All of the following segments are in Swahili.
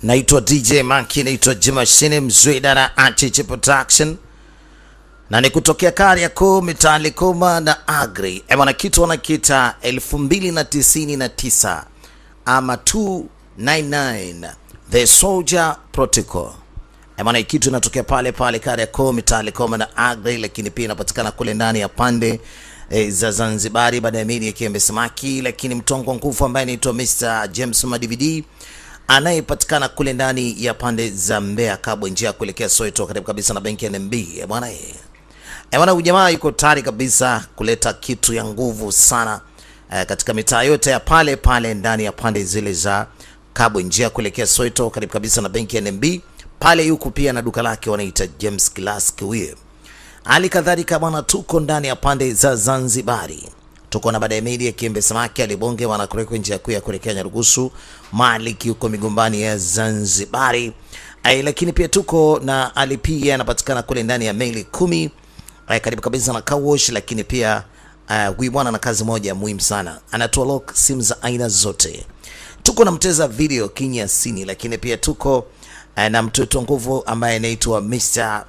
Naitwa DJ Maki, naitwa Jimashine Mzweda na Achiche Production, na ni kutokea Kariakoo, Mitali Koma na Agri. Bwana, kitu wanakiita 2099 ama 299 The Soldier Protocol. Bwana, kitu inatokea pale Kariakoo, Mitali Koma na Agri, lakini pia inapatikana kule ndani ya pande za Zanzibari baada ya mili ya Kiembe Samaki, lakini mtongo nguvu ambaye anaitwa Mr. James Madividi anayepatikana kule ndani ya pande za Mbeya Kabwe, njia kuelekea Soweto karibu kabisa na benki ya NMB. Bwana, ujamaa yuko tayari kabisa kuleta kitu ya nguvu sana katika mitaa yote ya pale ndani ya pande zile za Kabwe, njia kuelekea Soweto karibu kabisa na benki ya NMB. Pale yuko pia na duka lake wanaita James Class Kiwie. Hali kadhalika bwana, tuko ndani ya pande za Zanzibari. Tuko na baada ya media Kiembe Samaki alibonge wanakureko njia kuu ya kuelekea Nyarugusu, Maliki huko Migombani ya Zanzibari. Lakini pia tuko na Alipia anapatikana kule ndani ya Meli 10 karibu kabisa na Kawosh. Lakini pia huyu bwana na kazi moja muhimu sana, anatoa lock simu za aina zote. Tuko na mteza video Kinyasini, lakini pia tuko na mtoto nguvu ambaye anaitwa Mr.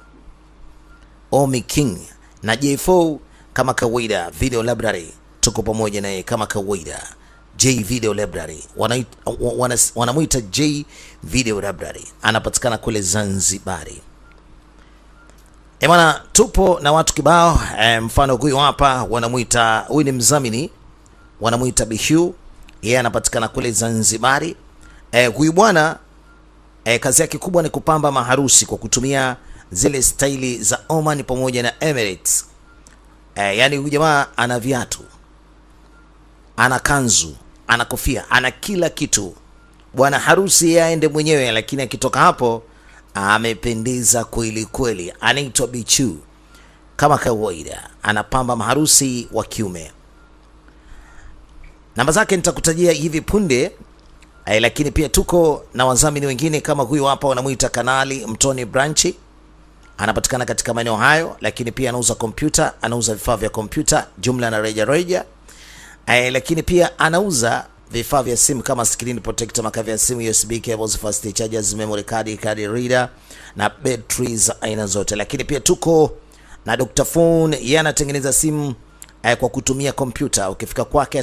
Omi King na J4 kama kawaida Video Library. Tuko pamoja naye kama kawaida J Video Library, wanamuita J Video Library, anapatikana kule Zanzibari. Bwana, tupo na watu kibao. Mfano huyu hapa wanamuita, huyu ni mzamini, wanamuita Bihu, yeye anapatikana kule Zanzibari. Huyu bwana kazi yake kubwa ni kupamba maharusi kwa kutumia zile staili za Oman pamoja na Emirates. Yani huyu jamaa ana viatu, ana kanzu, ana kofia, ana kila kitu. Bwana harusi aende mwenyewe, lakini akitoka hapo amependeza kweli kweli. Anaitwa Bichu kama kawaida, anapamba maharusi wa kiume. Namba zake nitakutajia hivi punde. Lakini pia tuko na wazamini wengine kama huyu hapa wanamuita Kanali Mtoni Branchi, anapatikana katika maeneo hayo. Lakini pia anauza kompyuta, anauza vifaa vya kompyuta jumla na reja. Lakini pia anauza vifaa vya simu kama screen protector, makavi ya simu, USB cables, fast chargers, memory card, card reader na batteries aina zote. Lakini pia tuko na Dr. Phone, yeye anatengeneza simu kwa kutumia kompyuta. Ukifika kwake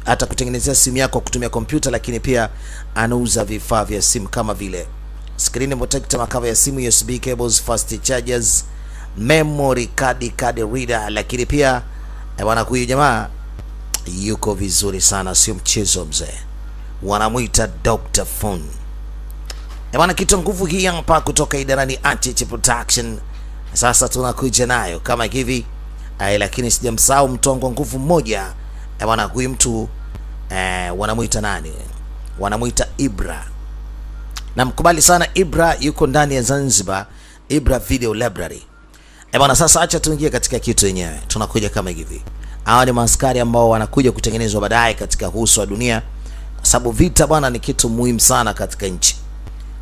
atakutengenezea simu yako kutumia kompyuta. Lakini pia anauza vifaa vya simu kama vile screen protector, makavi ya simu, USB cables, fast chargers, memory card, card reader. Lakini pia bwana, huyu jamaa yuko vizuri sana, sio mchezo mzee, wanamuita Dr. Phone. Bwana, kitu nguvu hii hapa kutoka idarani Achiche Production. Sasa tunakuja nayo kama hivi. Lakini sijamsahau mtongo nguvu mmoja. Bwana, huyu mtu wanamuita nani? Wanamuita Ibra. Namkubali sana Ibra, yuko ndani ya Zanzibar, Ibra Video Library. Bwana, sasa acha tuingie katika kitu yenyewe. Tunakuja kama hivi. Hawa ni maaskari ambao wanakuja kutengenezwa baadaye katika uso wa dunia, kwa sababu vita bwana ni kitu muhimu sana katika nchi.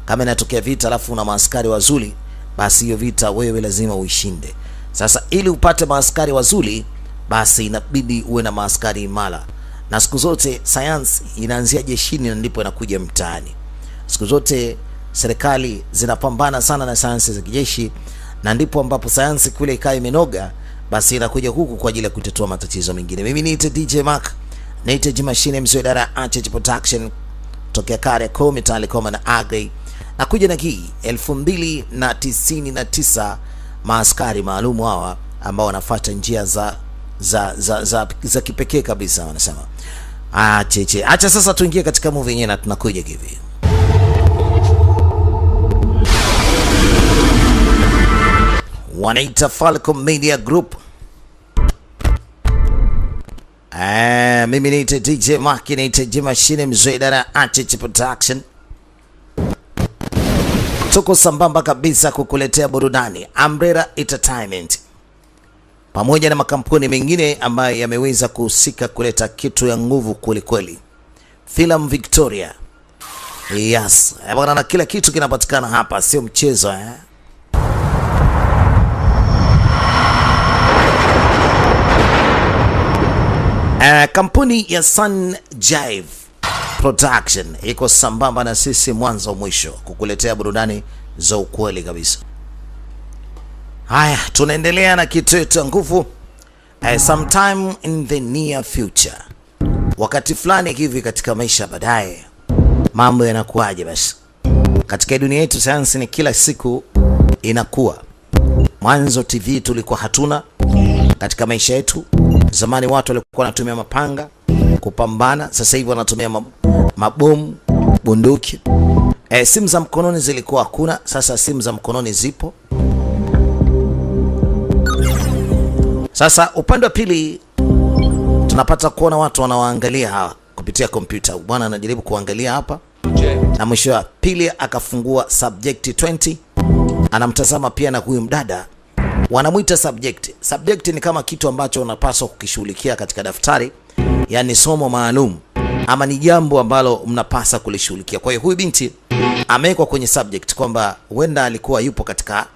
Kama inatokea vita alafu una maaskari wazuri, basi hiyo vita wewe lazima uishinde. Sasa ili upate maaskari wazuri, basi inabidi uwe na maaskari imara. Na siku zote sayansi inaanzia jeshini na ndipo inakuja mtaani. Siku zote serikali zinapambana sana na sayansi za kijeshi, na ndipo ambapo sayansi kule ikae imenoga, basi inakuja huku kwa ajili ya kutatua matatizo mengine. Mimi ni DJ Mark, naita Jimashine Mzweda Achiche Production, tokea Kariakoo, Mitali Koma na Agri. Nakuja na hii 2099 maaskari maalum hawa ambao wanafuata njia za kipekee kabisa, wanasema. Acha sasa tuingie katika movie yenyewe na tunakuja hivi. Wanaita Falcon Media Group. Mimi naita DJ Mark, naita Jimashine Mzweda Achiche Production. Tuko sambamba kabisa kukuletea burudani Umbrella Entertainment pamoja na makampuni mengine ambayo yameweza kuhusika kuleta kitu ya nguvu kweli kweli. Film Victoria. Yes, bwana, na kila kitu kinapatikana hapa, sio mchezo Kampuni ya Sun Jive Production iko sambamba na sisi mwanzo mwisho kukuletea burudani za ukweli kabisa. Haya, tunaendelea na kitu cha nguvu. Sometime in the near future, wakati fulani hivi katika maisha baadaye, mambo yanakuaje? Basi katika dunia yetu sayansi ni kila siku inakuwa. Mwanzo TV tulikuwa hatuna katika maisha yetu. Zamani watu walikuwa wanatumia mapanga kupambana, sasa hivi wanatumia mabomu, bunduki. Simu za mkononi zilikuwa hakuna, sasa simu za mkononi zipo. Sasa upande wa pili tunapata kuona watu wanawaangalia hawa kupitia kompyuta. Bwana anajaribu kuangalia hapa, na mwisho wa pili akafungua subject 20, anamtazama pia na huyu mdada. Wanamuita subject. Subject ni kama kitu ambacho unapaswa kukishughulikia katika daftari, yani somo maalum ama ni jambo ambalo mnapasa kulishughulikia. Kwa hiyo huyu binti amewekwa kwenye subject kwamba huenda alikuwa yupo katika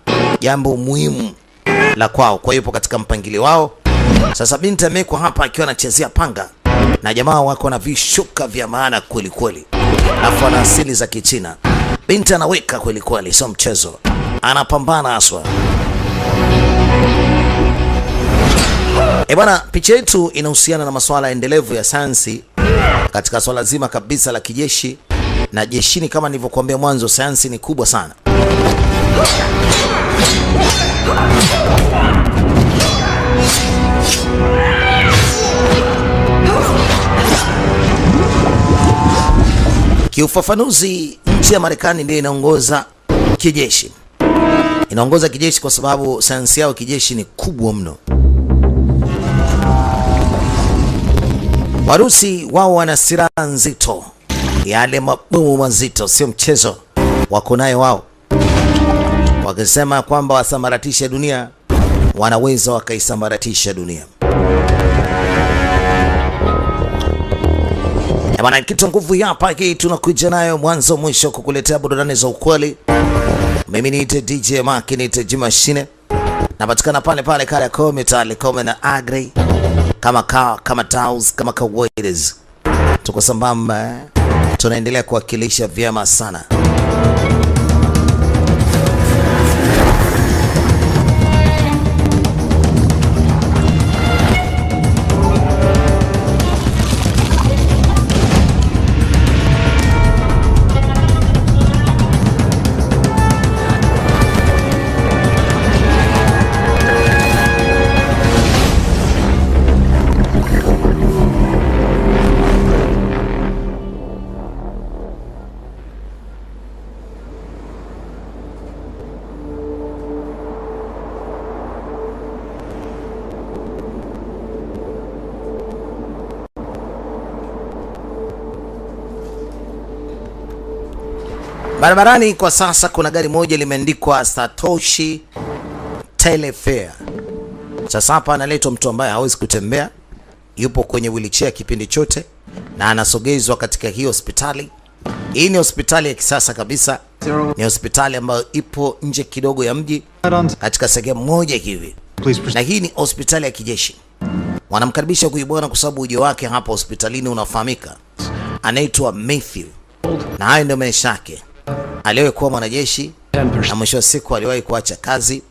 jambo muhimu la kwao, kwa hiyo yupo katika mpangilio wao. Sasa binti amewekwa hapa akiwa anachezea panga na jamaa wako na vishuka vya maana kweli kweli, alafu ana asili za Kichina. Binti anaweka kweli kweli, sio mchezo, anapambana haswa. Bwana, picha yetu inahusiana na masuala endelevu ya sayansi katika swala zima kabisa la kijeshi na jeshini. Kama nilivyokuambia mwanzo, sayansi ni kubwa sana. Kiufafanuzi, nchi ya Marekani ndiyo inaongoza kijeshi. Inaongoza kijeshi kwa sababu sayansi yao kijeshi ni kubwa mno. Warusi wao wana silaha nzito, yale mabomu mazito, sio mchezo, wako nayo wao. Wakisema kwamba wasambaratishe dunia, wanaweza wakaisambaratisha dunia. Bwana, kitu nguvu hapa hiki tunakuja nayo mwanzo mwisho kukuletea burudani za ukweli. Mimi niite DJ Mark, niite Jimashine. Napatikana pale pale kale Kometale Kome na Agri. Kama Taus, kama Kawaides. Tuko sambamba, tunaendelea kuwakilisha vyema sana. Barabarani kwa sasa kuna gari moja limeandikwa Satoshi Telefare. Sasa hapa analetwa mtu ambaye hawezi kutembea, yupo kwenye wheelchair kipindi chote, na anasogezwa katika hii hospitali. Hii ni hospitali ya kisasa kabisa. Ni hospitali ambayo ipo nje kidogo ya mji katika sehemu moja hivi. Na hii ni hospitali ya kijeshi. Wanamkaribisha huyu bwana kwa sababu uje wake hapa hospitalini unafahamika. Anaitwa Matthew. Na hayo ndio maisha yake. Aliwahi kuwa mwanajeshi na mwisho wa siku aliwahi kuacha kazi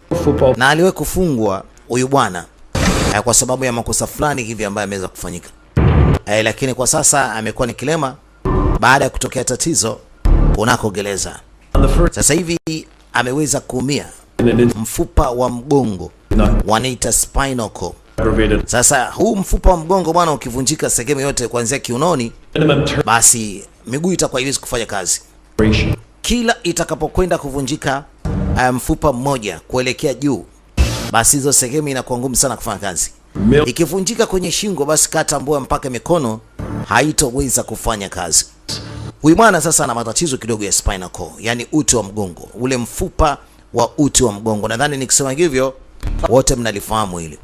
na aliwahi kufungwa huyu bwana kwa sababu ya makosa fulani hivi ambayo ameweza kufanyika. Lakini kwa sasa amekuwa ni kilema baada ya kutokea tatizo kunako gereza. Sasa hivi ameweza kuumia mfupa wa mgongo, wanaita spinal cord. Sasa huu mfupa wa mgongo bwana ukivunjika sehemu yote kuanzia kiunoni, basi miguu itakuwa haiwezi kufanya kazi. Kila itakapokwenda kuvunjika mfupa mmoja kuelekea juu, basi hizo sehemu inakuwa ngumu sana kufanya kazi. Ikivunjika kwenye shingo, basi kata mbua mpaka mikono haitoweza kufanya kazi. Huyu bwana sasa ana matatizo kidogo ya spinal cord, yani uti wa mgongo, ule mfupa wa uti wa mgongo. Nadhani nikisema hivyo wote mnalifahamu hili.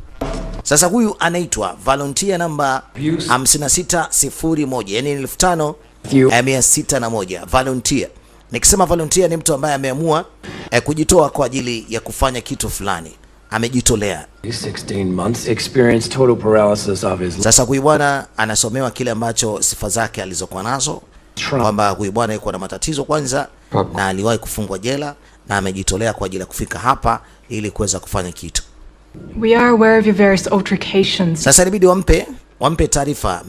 Sasa huyu anaitwa volunteer namba 5601, yani 5601 volunteer. Nikisema volunteer ni mtu ambaye ameamua kujitoa kwa ajili ya kufanya kitu fulani. Amejitolea. 16 months experienced total paralysis of his. Sasa huyu bwana anasomewa kile ambacho sifa zake alizokuwa nazo kwamba huyu bwana yuko na matatizo kwanza, na aliwahi kufungwa jela na amejitolea kwa ajili ya kufika hapa ili kuweza kufanya kitu. We are aware of your various altercations. Sasa ilibidi wampe taarifa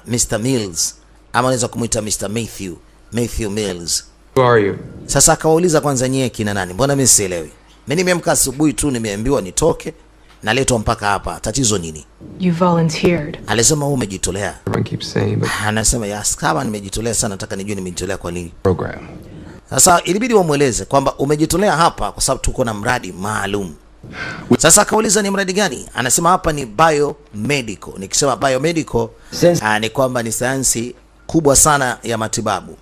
Mr. Mills, ama unaweza kumuita Mr. Matthew Mills. Who are you? Sasa akawauliza kwanza, nyie kina nani? Mbona mimi sielewi? Mimi nimeamka asubuhi tu nimeambiwa nitoke na leto mpaka hapa. Tatizo nini? You volunteered. Alisema wewe umejitolea. Everyone keeps saying, but Anasema yes, kama nimejitolea sana, nataka nijue nimejitolea kwa nini. program. Sasa ilibidi wamueleze kwamba umejitolea hapa kwa sababu tuko na mradi maalum. Sasa akauliza ni mradi gani? Anasema hapa ni biomedical. Nikisema biomedical ni kwamba ni sayansi kubwa sana ya matibabu.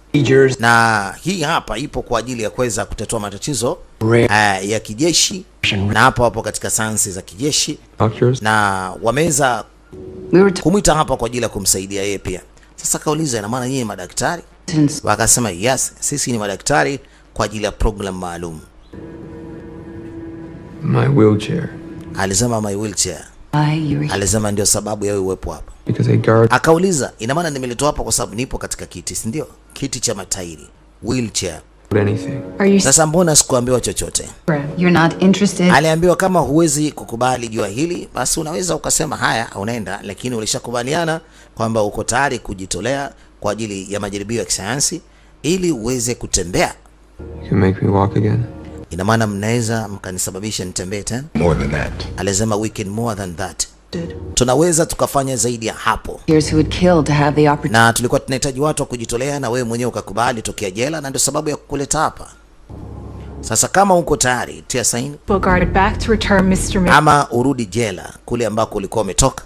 Na hii hapa ipo kwa ajili ya kuweza kutatua matatizo ya kijeshi, na hapo katika sayansi za kijeshi, na wameweza kumwita hapa kwa ajili ya kumsaidia yeye pia. Sasa kauliza, ina maana nyinyi madaktari? Wakasema yes, sisi ni madaktari kwa ajili ya program maalum. My wheelchair. Alisema my wheelchair. Alisema ndio sababu ya uwepo hapa. Akauliza, ina maana nimeletwa hapa kwa sababu nipo katika kiti, si ndio? Kiti cha matairi, wheelchair. Sasa mbona sikuambiwa chochote? You're not interested. Aliambiwa kama huwezi kukubali jua hili, basi unaweza ukasema haya, unaenda, lakini ulishakubaliana kwamba uko tayari kujitolea kwa ajili ya majaribio ya kisayansi ili uweze kutembea. You can make me walk again. Ina maana mnaweza mkanisababisha nitembee tena? More than that. Alisema we can more than that. Tunaweza tukafanya zaidi ya hapo. Here's who would kill to have the opportunity. Na tulikuwa tunahitaji watu wa kujitolea, na wewe mwenyewe ukakubali tokea jela, na ndio sababu ya kukuleta hapa. Sasa kama uko tayari, tia saini. Back to return Mr. Ama urudi jela kule ambako ulikuwa umetoka.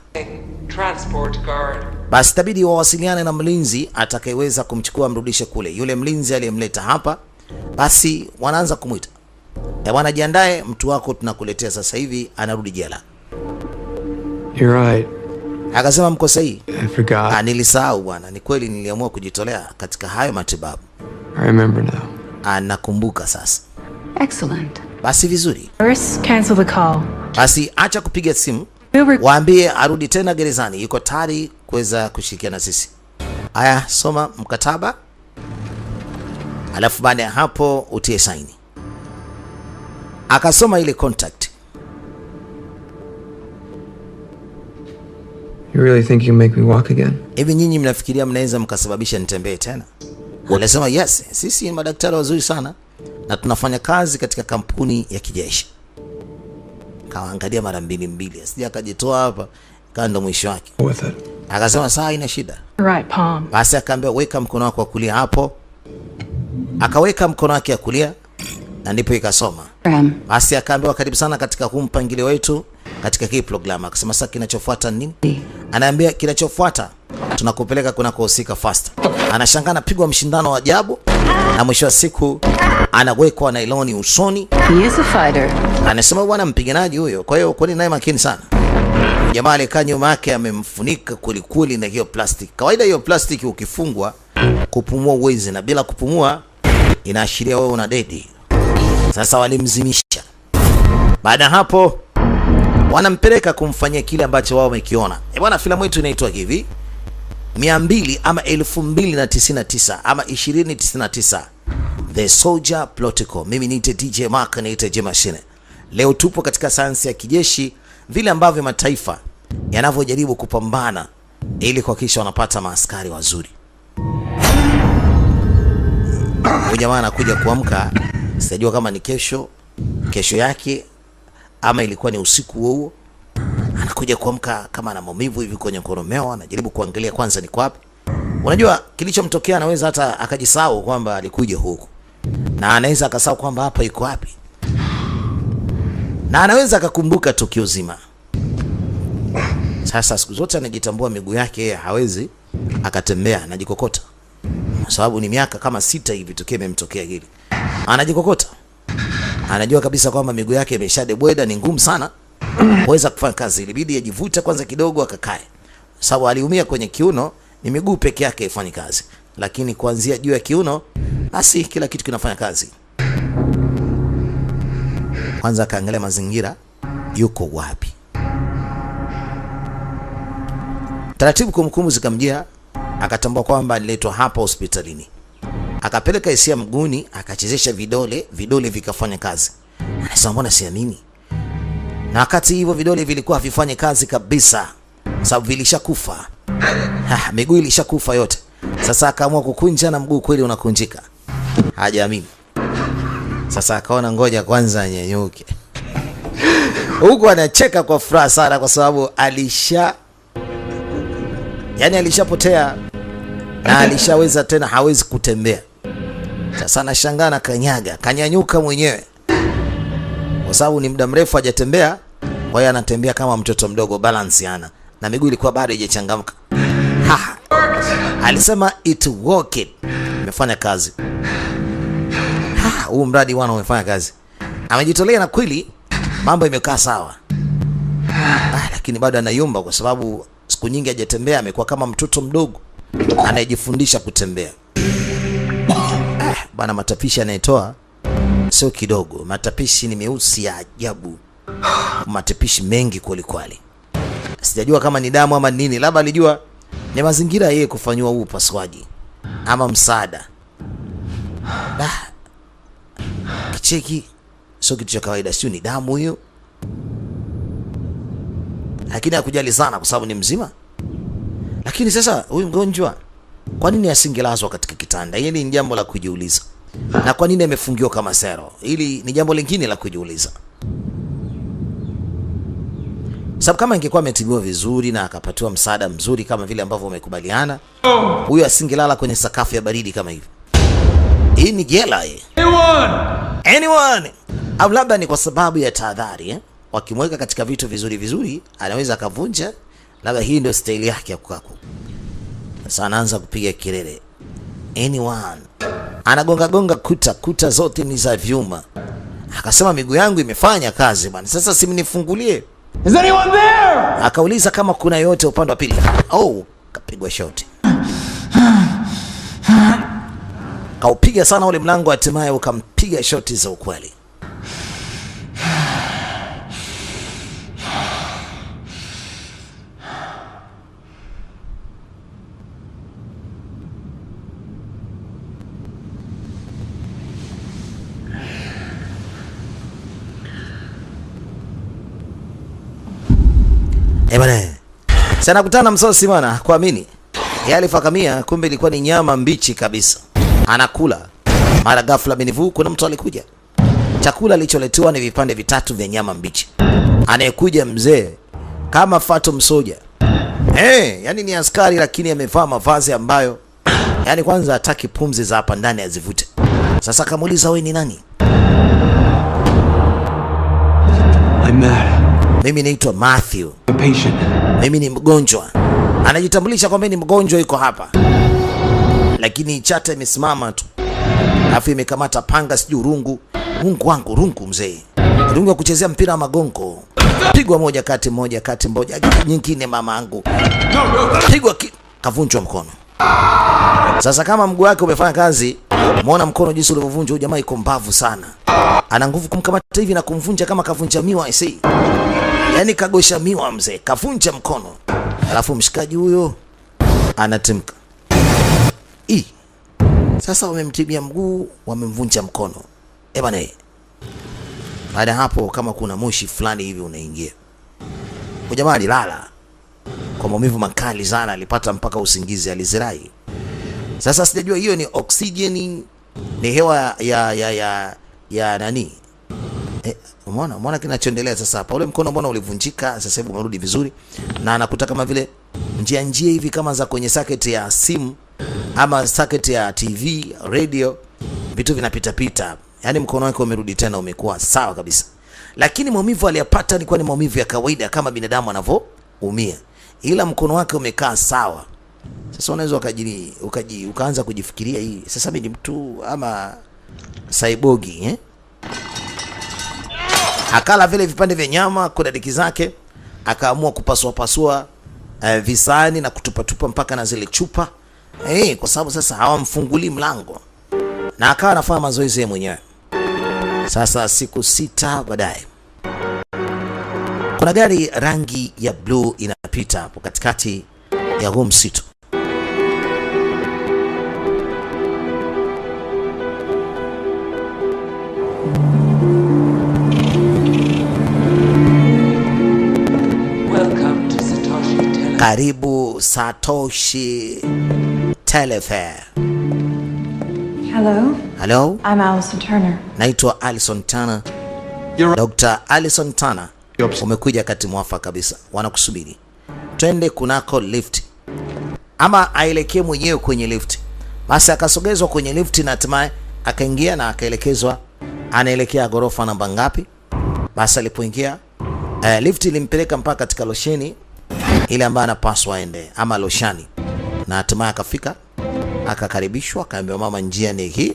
Transport guard. Basi tabidi wawasiliane na mlinzi atakayeweza kumchukua mrudishe kule. Yule mlinzi aliyemleta hapa, basi wanaanza kumuita. Bwana, jiandae, mtu wako tunakuletea sasa hivi anarudi jela. You're right. Akasema mko sahihi. I forgot. Nilisahau bwana, ni kweli niliamua kujitolea katika hayo matibabu. I remember now. Nakumbuka sasa. Excellent. Basi vizuri. First, cancel the call. Basi acha kupiga simu. Waambie arudi tena gerezani, yuko tayari kuweza kushirikiana na sisi. Aya, soma mkataba. Alafu baada ya hapo utie saini. Akasoma ile contract. You really think you make me walk again? Hivi nyinyi mnafikiria mnaweza mkasababisha nitembee tena? Walisema yes, sisi ni madaktari wazuri sana na tunafanya kazi katika kampuni ya kijeshi. Kaangalia mara mbili, asije akajitoa hapa kando mwisho wake. Akasema sawa, ina shida. Right palm. Basi akaambia weka mkono wako wa kulia hapo. Akaweka mkono wake wa kulia na ndipo ikasoma. Basi akaambiwa karibu sana katika huu mpangilio wetu katika hii program. Akasema sasa kinachofuata nini? Anaambia kinachofuata tunakupeleka kunakohusika fast. Anashangaa anapigwa mshindano wa ajabu na mwisho wa siku anawekwa nailoni usoni. He is a fighter. Anasema bwana mpiganaji huyo. Kwa hiyo kwani naye makini sana. Jamaa alikaa nyuma yake amemfunika kulikuli na hiyo plastic. Kawaida hiyo plastic ukifungwa kupumua uwezi, na bila kupumua inaashiria wewe una dedi. Sasa walimzimisha. Baada hapo wanampeleka kumfanyia kile ambacho wao wamekiona. Bwana, filamu yetu inaitwa hivi 200 ama 2099 ama 2099, The Soldier Protocol. Mimi niite DJ Mark, niite J Machine. Leo tupo katika sayansi ya kijeshi, vile ambavyo mataifa yanavyojaribu kupambana ili kuhakikisha wanapata maaskari wazuri. Huyu jamaa anakuja kuamka, sijajua kama ni kesho yake ama ilikuwa ni usiku huo. Anakuja kuamka kama ana maumivu hivi kwenye koromeo, anajaribu kuangalia kwanza ni kwapi. Unajua kilichomtokea, anaweza hata akajisahau kwamba alikuja huku, na anaweza akasahau kwamba hapa yuko wapi, na anaweza akakumbuka tukio zima. Sasa siku zote anajitambua miguu yake yeye hawezi akatembea, anajikokota. Kwa sababu ni miaka kama 6 hivi tukio imemtokea hili. Anajikokota. Anajua kabisa kwamba miguu yake imeshadebweda, ni ngumu sana kuweza kufanya kazi. Ilibidi ajivute kwanza kidogo akakae. Sababu aliumia kwenye kiuno, ni miguu peke yake ifanye kazi. Lakini kuanzia juu ya kiuno, basi kila kitu kinafanya kazi. Kwanza akaangalia mazingira, yuko wapi. Taratibu kumbukumbu zikamjia, akatambua kwamba aliletwa hapa hospitalini. Akapeleka hisia mguuni, akachezesha vidole vikafanya kazi. Anasema mbona siamini? Na wakati hivyo vidole vilikuwa havifanye kazi kabisa, sababu vilishakufa. Miguu ilishakufa yote. Sasa akaamua kukunja na mguu kweli unakunjika. Hajaamini. Sasa akaona ngoja kwanza anyanyuke. Huko anacheka kwa furaha sana kwa sababu alishapotea na alishaweza tena hawezi kutembea. Sasa anashangaa na kanyanyuka mwenyewe. Kwa sababu ni muda mrefu hajatembea, kwa hiyo anatembea kama mtoto mdogo, balance yana. Na miguu ilikuwa bado haijachangamka. Alisema it worked. Imefanya kazi. Huu mradi wana umefanya kazi. Amejitolea na kweli mambo imekaa sawa. Lakini bado anayumba kwa sababu siku nyingi hajatembea, amekuwa kama mtoto mdogo anayejifundisha kutembea. Bana, matapishi anayetoa sio kidogo. Matapishi ni meusi ya ajabu. Matapishi mengi kweli kweli. Sijajua kama ni damu ama nini, labda alijua ni mazingira yeye kufanywa huu upasuaji ama msaada. Kicheki sio kitu cha kawaida, sio ni damu hiyo. Lakini hakujali sana kwa sababu ni mzima. Lakini sasa huyu mgonjwa kwa nini asingelazwa katika kitanda? Hili ni jambo la kujiuliza. Na kwa nini amefungiwa kama sero? Hili ni jambo lingine la kujiuliza. Sababu kama ingekuwa ametibiwa vizuri na akapatiwa msaada mzuri kama vile ambavyo wamekubaliana, huyu asingelala kwenye sakafu ya baridi kama hivi. Hii ni jela hii. Anyone. Au labda ni kwa sababu ya tahadhari, wakimweka katika vitu vizuri anaweza akavunja. Labda hii ndio style yake ya kukaa. Sasa anaanza kupiga kelele. Anyone. Anagonga kuta zote ni za vyuma. Akasema miguu yangu imefanya kazi bwana. Sasa simnifungulie. Is anyone there? Akauliza kama kuna yote upande wa pili. Kapigwa shoti. Kaupiga sana ule mlango, hatimaye ukampiga shoti za ukweli. Bwana. Sana kutana msosi bwana, kuamini. Yeye alifakamia kumbe ilikuwa ni nyama mbichi kabisa. Anakula. Mara ghafla binivu kuna mtu alikuja. Chakula alicholetewa ni vipande vitatu vya nyama mbichi. Anayekuja mzee kama Fatum Soja. Yani ni askari lakini amevaa mavazi ambayo yani kwanza hataki pumzi za hapa ndani azivute. Sasa kamuuliza wewe ni nani? I'm mad. Mimi naitwa Matthew. I'm a patient. Mimi ni mgonjwa. Anajitambulisha kwamba ni mgonjwa, yuko hapa. Lakini chata imesimama tu. Alafu imekamata panga sijui rungu. Mungu wangu, rungu mzee. Rungu ya kuchezea mpira wa magongo. Pigwa moja kati nyingine mamangu. Pigwa kavunjwa mkono. Sasa kama mguu wake umefanya kazi, muona mkono jinsi ulivyovunjwa. Huyu jamaa iko mbavu sana. Ana nguvu kumkamata hivi na kumvunja kama kavunja miwa isi. Yani kagosha miwa mzee, kavunja mkono. Alafu mshikaji huyo anatimka. Sasa wamemtibia mguu, wamemvunja mkono. Bana. Baada hapo kama kuna moshi fulani hivi unaingia. Kwa jamaa alilala. Kwa maumivu makali sana, alipata mpaka usingizi, alizirai. Sasa sijajua hiyo ni oksijeni, ni hewa ya nani? Umeona kinachoendelea sasa hapa. Ule mkono mbona ulivunjika, sasa hivi umerudi vizuri. Na anakuta kama vile njia hivi kama za kwenye socket ya simu ama socket ya TV, radio, vitu vinapita. Yaani mkono wake umerudi tena, umekuwa sawa kabisa. Lakini maumivu aliyapata ilikuwa ni maumivu ya kawaida kama binadamu anavyoumia. Ila mkono wake umekaa sawa. Sasa unaweza ukaanza kujifikiria hii. Sasa mimi ni mtu ama saibogi, Akala vile vipande vya nyama kwa dadiki zake, akaamua kupasua visani na kutupatupa mpaka na zile chupa. Kwa sababu sasa hawamfunguli mlango. Na akawa anafanya mazoezi yeye mwenyewe. Sasa siku 6 baadaye, kuna gari rangi ya blue inapita hapo katikati ya huu msitu. Karibu Satoshi Telefair. Hello, Hello, I'm Allison Turner. naitwa Allison Turner. Dr. Allison Turner, umekuja kati mwafaka kabisa, wanakusubiri. Twende kunako lift, ama aelekee mwenyewe kwenye lift. Basi akasogezwa kwenye lift na hatimaye akaingia na akaelekezwa anaelekea ghorofa namba ngapi. Basi alipoingia lift ilimpeleka mpaka katika losheni ile ambayo anapaswa aende, ama loshani, na hatimaye akafika, akakaribishwa, akaambiwa mama, njia ni hii.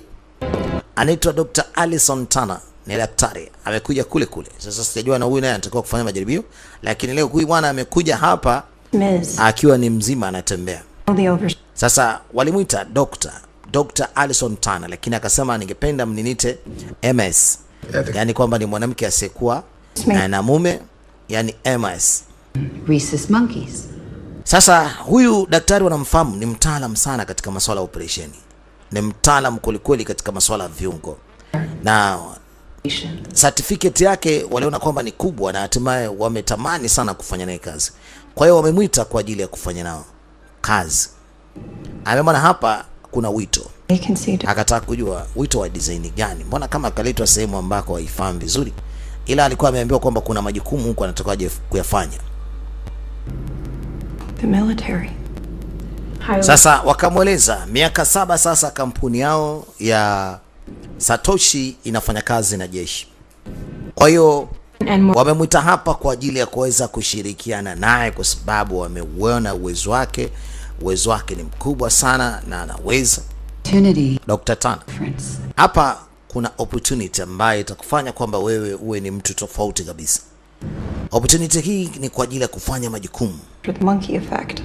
Anaitwa Dr. Allison Turner, ni daktari, amekuja kule kule. Sasa sijajua na huyu naye anatakiwa kufanya majaribio, lakini leo huyu bwana amekuja hapa Ms. akiwa ni mzima, anatembea. The over. Sasa walimuita Dr. Allison Turner, lakini akasema ningependa mninite MS, yani kwamba ni mwanamke asiyekuwa na mume, yani MS. Rhesus monkeys. Sasa huyu daktari wanamfahamu, ni mtaalamu sana katika masuala ya operesheni, ni mtaalamu kwelikweli katika masuala ya viungo, na certificate yake waliona kwamba ni kubwa, na hatimaye wametamani sana kufanya naye kazi. Kwa hiyo wamemwita kwa ajili ya kufanya nao kazi. Amemwona hapa kuna wito, akataka kujua wito wa design gani, mbona kama akaletwa sehemu ambako haifahamu vizuri, ila alikuwa ameambiwa kwamba kuna majukumu huko anataka kuyafanya. The military. Sasa wakamweleza miaka 7 sasa kampuni yao ya Satoshi inafanya kazi na jeshi. Kwa hiyo wamemwita hapa kwa ajili ya kuweza kushirikiana naye, kwa sababu wameuona uwezo wake. Uwezo wake ni mkubwa sana na anaweza. Dr. Turner, hapa kuna opportunity ambayo itakufanya kwamba wewe uwe ni mtu tofauti kabisa. Opportunity hii ni kwa ajili ya kufanya majukumu. For the monkey effect.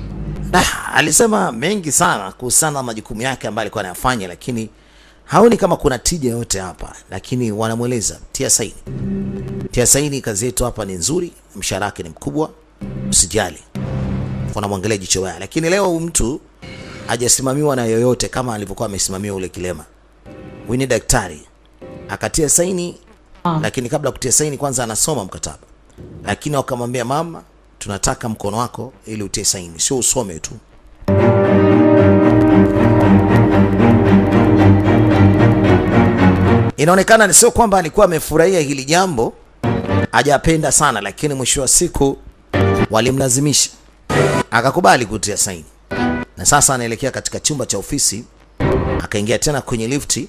Alisema mengi sana kuhusiana na majukumu yake ambayo alikuwa anayafanya, lakini haoni kama kuna tija yote hapa, lakini wanamweleza tia saini. Tia saini, kazi yetu hapa ni nzuri, mshahara wake ni mkubwa, usijali. Wanamwangalia jicho baya, lakini leo mtu hajasimamiwa na yoyote kama alivyokuwa amesimamiwa ule kilema. Huyu ni daktari, akatia saini, lakini kabla kutia saini kwanza anasoma mkataba. Lakini wakamwambia mama, tunataka mkono wako ili utie saini, sio usome tu. Inaonekana sio kwamba alikuwa amefurahia hili jambo, hajapenda sana, lakini mwisho wa siku walimlazimisha akakubali kutia saini. Na sasa anaelekea katika chumba cha ofisi, akaingia tena kwenye lifti.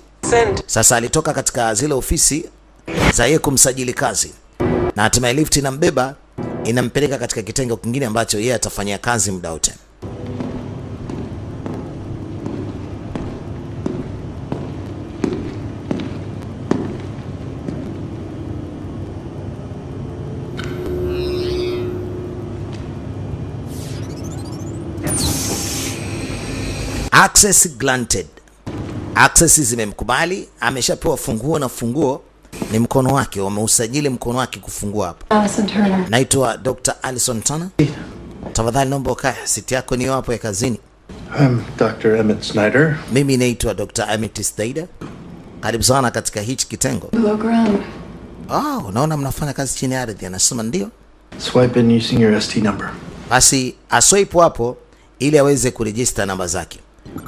Sasa alitoka katika zile ofisi za yeye kumsajili kazi, na hatimaye lifti inambeba inampeleka katika kitengo kingine ambacho yeye atafanyia kazi muda wote. Access granted. Access zimemkubali, ameshapewa funguo, na funguo ni mkono wake, wameusajili mkono wake kufungua hapa. Allison Turner. Naitwa Dr. Allison Turner. Tafadhali naomba ukae, siti yako ni hapo ya kazini. I'm Dr. Emmett Snyder. Mimi naitwa Dr. Emmett Snyder. Karibu sana katika hichi kitengo. Below ground. Unaona mnafanya kazi chini ya ardhi. Anasema ndio. Swipe in using your ST number. Basi aswipe hapo ili aweze kuregister namba zake,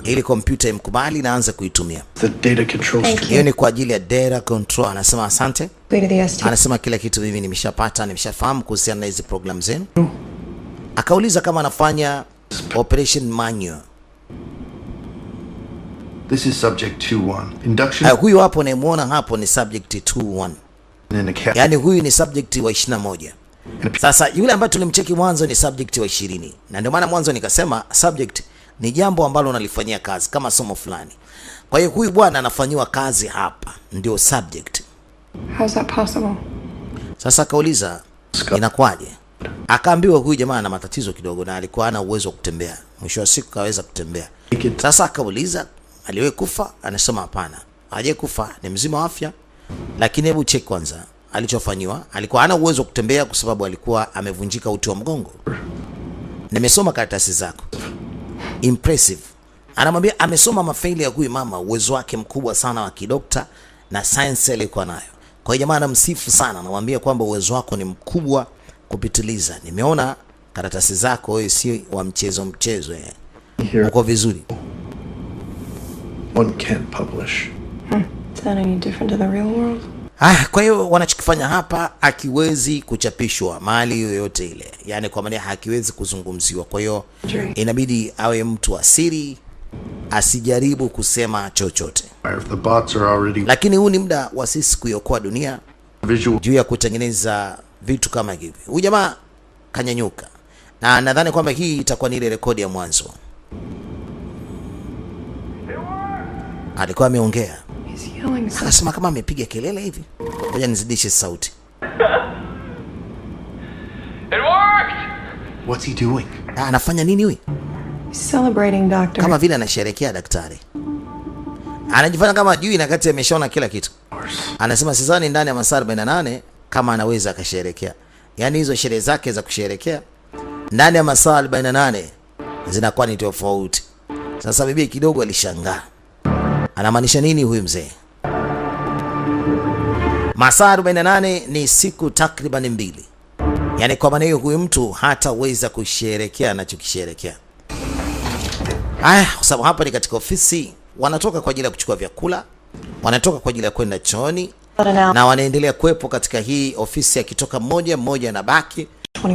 ili kompyuta imkubali na aanze kuitumia. The data control stream. Hiyo ni kwa ajili ya data control. Anasema asante. Go to the ST. Anasema kila kitu mimi nimeshapata, nimeshafahamu kuhusiana na hizi program zenu. Akauliza kama anafanya operation manual. This is subject 2-1. Induction Huyu hapo nayemuona hapo ni subject 2-1. in a cat. Yaani huyu ni subject wa 21. Sasa yule ambaye tulimcheki mwanzo ni subject wa 20. Na ndio maana mwanzo nikasema subject ni jambo ambalo unalifanyia kazi kama somo fulani. Kwa hiyo huyu bwana anafanyiwa kazi hapa, ndio subject. How's that possible? Sasa akauliza inakuwaje? Akaambiwa huyu jamaa ana matatizo kidogo na alikuwa hana uwezo wa kutembea. Mwisho wa siku kaweza kutembea. Sasa akauliza aliwahi kufa? Anasema hapana, hajawahi kufa, ni mzima wa afya. Lakini hebu check kwanza alichofanywa. Alikuwa hana uwezo wa kutembea kwa sababu alikuwa amevunjika uti wa mgongo. Nimesoma karatasi zako. Impressive. Anamwambia amesoma mafaili ya huyu mama, uwezo wake mkubwa sana wa kidokta na science alikuwa nayo. Kwa hiyo jamaa anamsifu sana, anamwambia kwamba uwezo wako ni mkubwa kupitiliza. Nimeona karatasi zako wewe si wa mchezo mchezo Here, uko vizuri. one can't publish. Is that any different to the real world? Kwa hiyo wanachokifanya hapa hakiwezi kuchapishwa mahali yoyote ile, yani kwa maana hakiwezi kuzungumziwa. Kwa hiyo inabidi awe mtu wa siri, asijaribu kusema chochote. If the bots are already Lakini huu ni muda wa sisi kuiokoa dunia visual, juu ya kutengeneza vitu kama hivi. Huyu jamaa kanyanyuka, na nadhani kwamba hii itakuwa ni ile rekodi ya mwanzo. Alikuwa ameongea, He's yelling something. akasema kama amepiga kelele hivi. Ngoja nizidishe sauti. It worked! what's he doing? Anafanya nini huyu? He's celebrating, Doctor. Kama vile anasherehekea daktari. Anajifanya kama juu na kati ameshaona kila kitu. Anasema sidhani ndani ya masaa 48 kama anaweza akasherehekea. Yaani hizo sherehe zake za kusherehekea ndani ya masaa 48 zinakuwa ni tofauti. Sasa bibi kidogo alishangaa. Anamaanisha nini huyu mzee? Masaa 48 ni siku takriban 2. Yaani kwa maana hiyo huyu mtu hataweza kusherehekea anachokisherehekea. Kwa sababu hapa ni katika ofisi, wanatoka kwa ajili ya kuchukua vyakula, wanatoka kwa ajili ya kwenda chooni, na wanaendelea kuwepo katika hii ofisi, akitoka mmoja na baki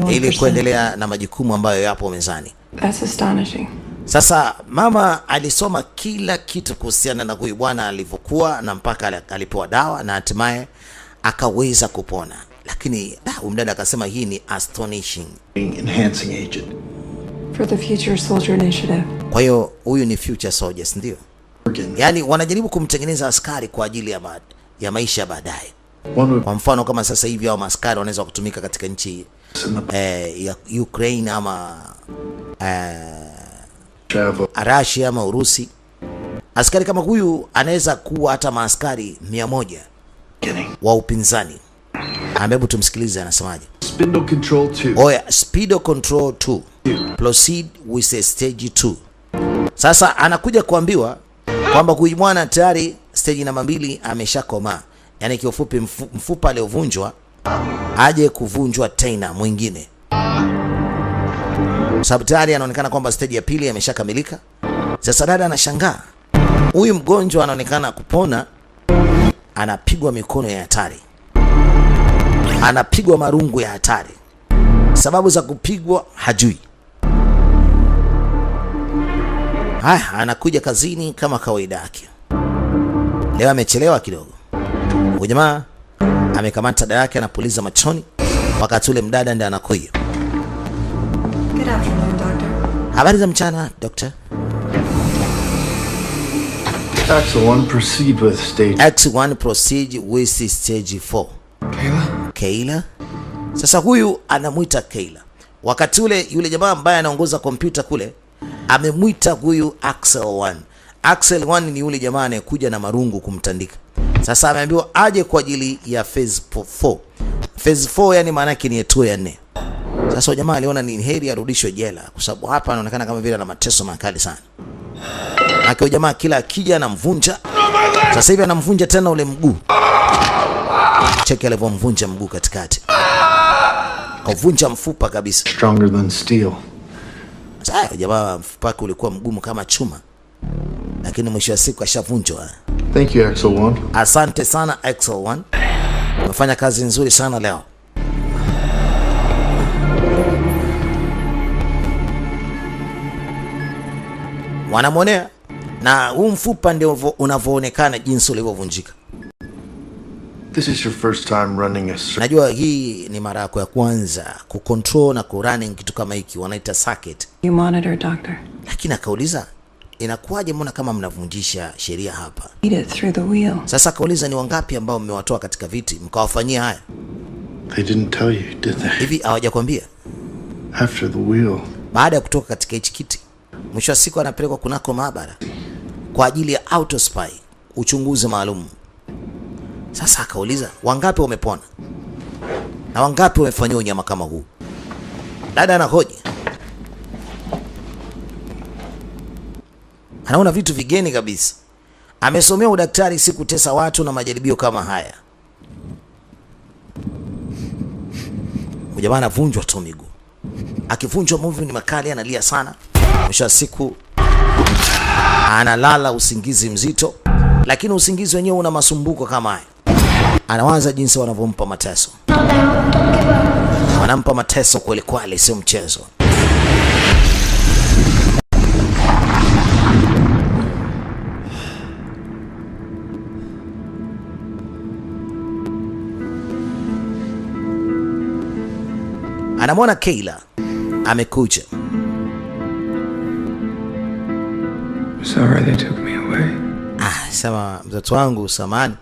ili kuendelea na majukumu ambayo yapo mezani. That's astonishing. Sasa mama alisoma kila kitu kuhusiana na huyu bwana alivyokuwa na mpaka alipewa dawa na hatimaye akaweza kupona. Lakini mdada akasema hii ni astonishing. Enhancing agent. For the Future Soldier Initiative. Kwa hiyo huyu ni future soldiers ndio. Yaani wanajaribu kumtengeneza askari kwa ajili ya maisha ya baadaye. Kwa mfano kama sasa hivi hao askari wanaweza kutumika katika nchi ya Ukraine ama Russia ama Urusi. Askari kama huyu anaweza kuwa hata maaskari 100 wa upinzani. Hebu tumsikilize anasemaje. Spindle Control 2. Oya, Speedo Control 2. Proceed with a stage 2. Sasa anakuja kuambiwa kwamba huyu bwana tayari stage namba 2 ameshakomaa. Yaani kiufupi mfupa aliovunjwa aje kuvunjwa tena mwingine. Sababu tayari anaonekana kwamba stage ya 2 ameshakamilika. Sasa dada anashangaa. Huyu mgonjwa anaonekana kupona, anapigwa mikono ya hatari. Anapigwa marungu ya hatari. Sababu za kupigwa hajui. Anakuja kazini kama kawaida yake. Leo amechelewa kidogo. Huyu jamaa amekamata dada yake anapuliza machoni wakati ule mdada ndiye anakuja. Good afternoon, Doctor. Habari za mchana, Doctor. X1 proceed with stage. X1 proceed with stage 4. Kayla. Sasa huyu anamuita Kayla. Wakati ule yule jamaa ambaye anaongoza kompyuta kule amemwita huyu Axel 1. Axel 1 ni yule jamaa anayekuja na marungu kumtandika. Sasa ameambiwa aje kwa ajili ya phase 4. Phase 4 yani maana yake ni hatua ya 4. Sasa jamaa aliona ni heri arudishwe jela kwa sababu hapa anaonekana kama vile ana mateso makali sana. Akao jamaa kila akija anamvunja. Sasa hivi anamvunja tena ule mguu. Cheki alivyomvunja mguu katikati. Kavunja mfupa kabisa. Stronger than steel. Sasa jamaa mfupa wake ulikuwa mgumu kama chuma. Lakini mwisho wa siku ashavunjwa. Thank you, Axel 1. Asante sana Axel 1. Umefanya kazi nzuri sana leo. Wanamwonea na huu mfupa ndio unavyoonekana jinsi ulivyovunjika. This is your first time running a Najua hii ni mara yako ya kwanza kucontrol na kurunning kitu kama hiki, wanaita circuit. You monitor, Doctor. Lakini akauliza inakuwaje, mbona kama mnavunjisha sheria hapa? Eat it through the wheel. Sasa akauliza ni wangapi ambao mmewatoa katika viti mkawafanyia haya? They didn't tell you, did they? Hivi hawajakwambia? After the wheel. Baada ya kutoka katika hichi kiti, mwisho wa siku anapelekwa kunako maabara kwa ajili ya auto spy, uchunguzi maalum. Sasa akauliza wangapi wamepona na wangapi wamefanywa unyama kama huu? Dada anahoji, anaona vitu vigeni kabisa. Amesomea udaktari, si kutesa watu na majaribio kama haya. Jamaa anavunjwa tu miguu. akivunjwa movie ni makali, analia sana. Mwisho wa siku analala usingizi mzito, lakini usingizi wenyewe una masumbuko kama haya. Anawaza jinsi wanavyompa mateso. Wanampa mateso kweli kweli, sio mchezo. Anamwona Kayla amekuja. Sorry they took me away. Sema mtoto wangu samani,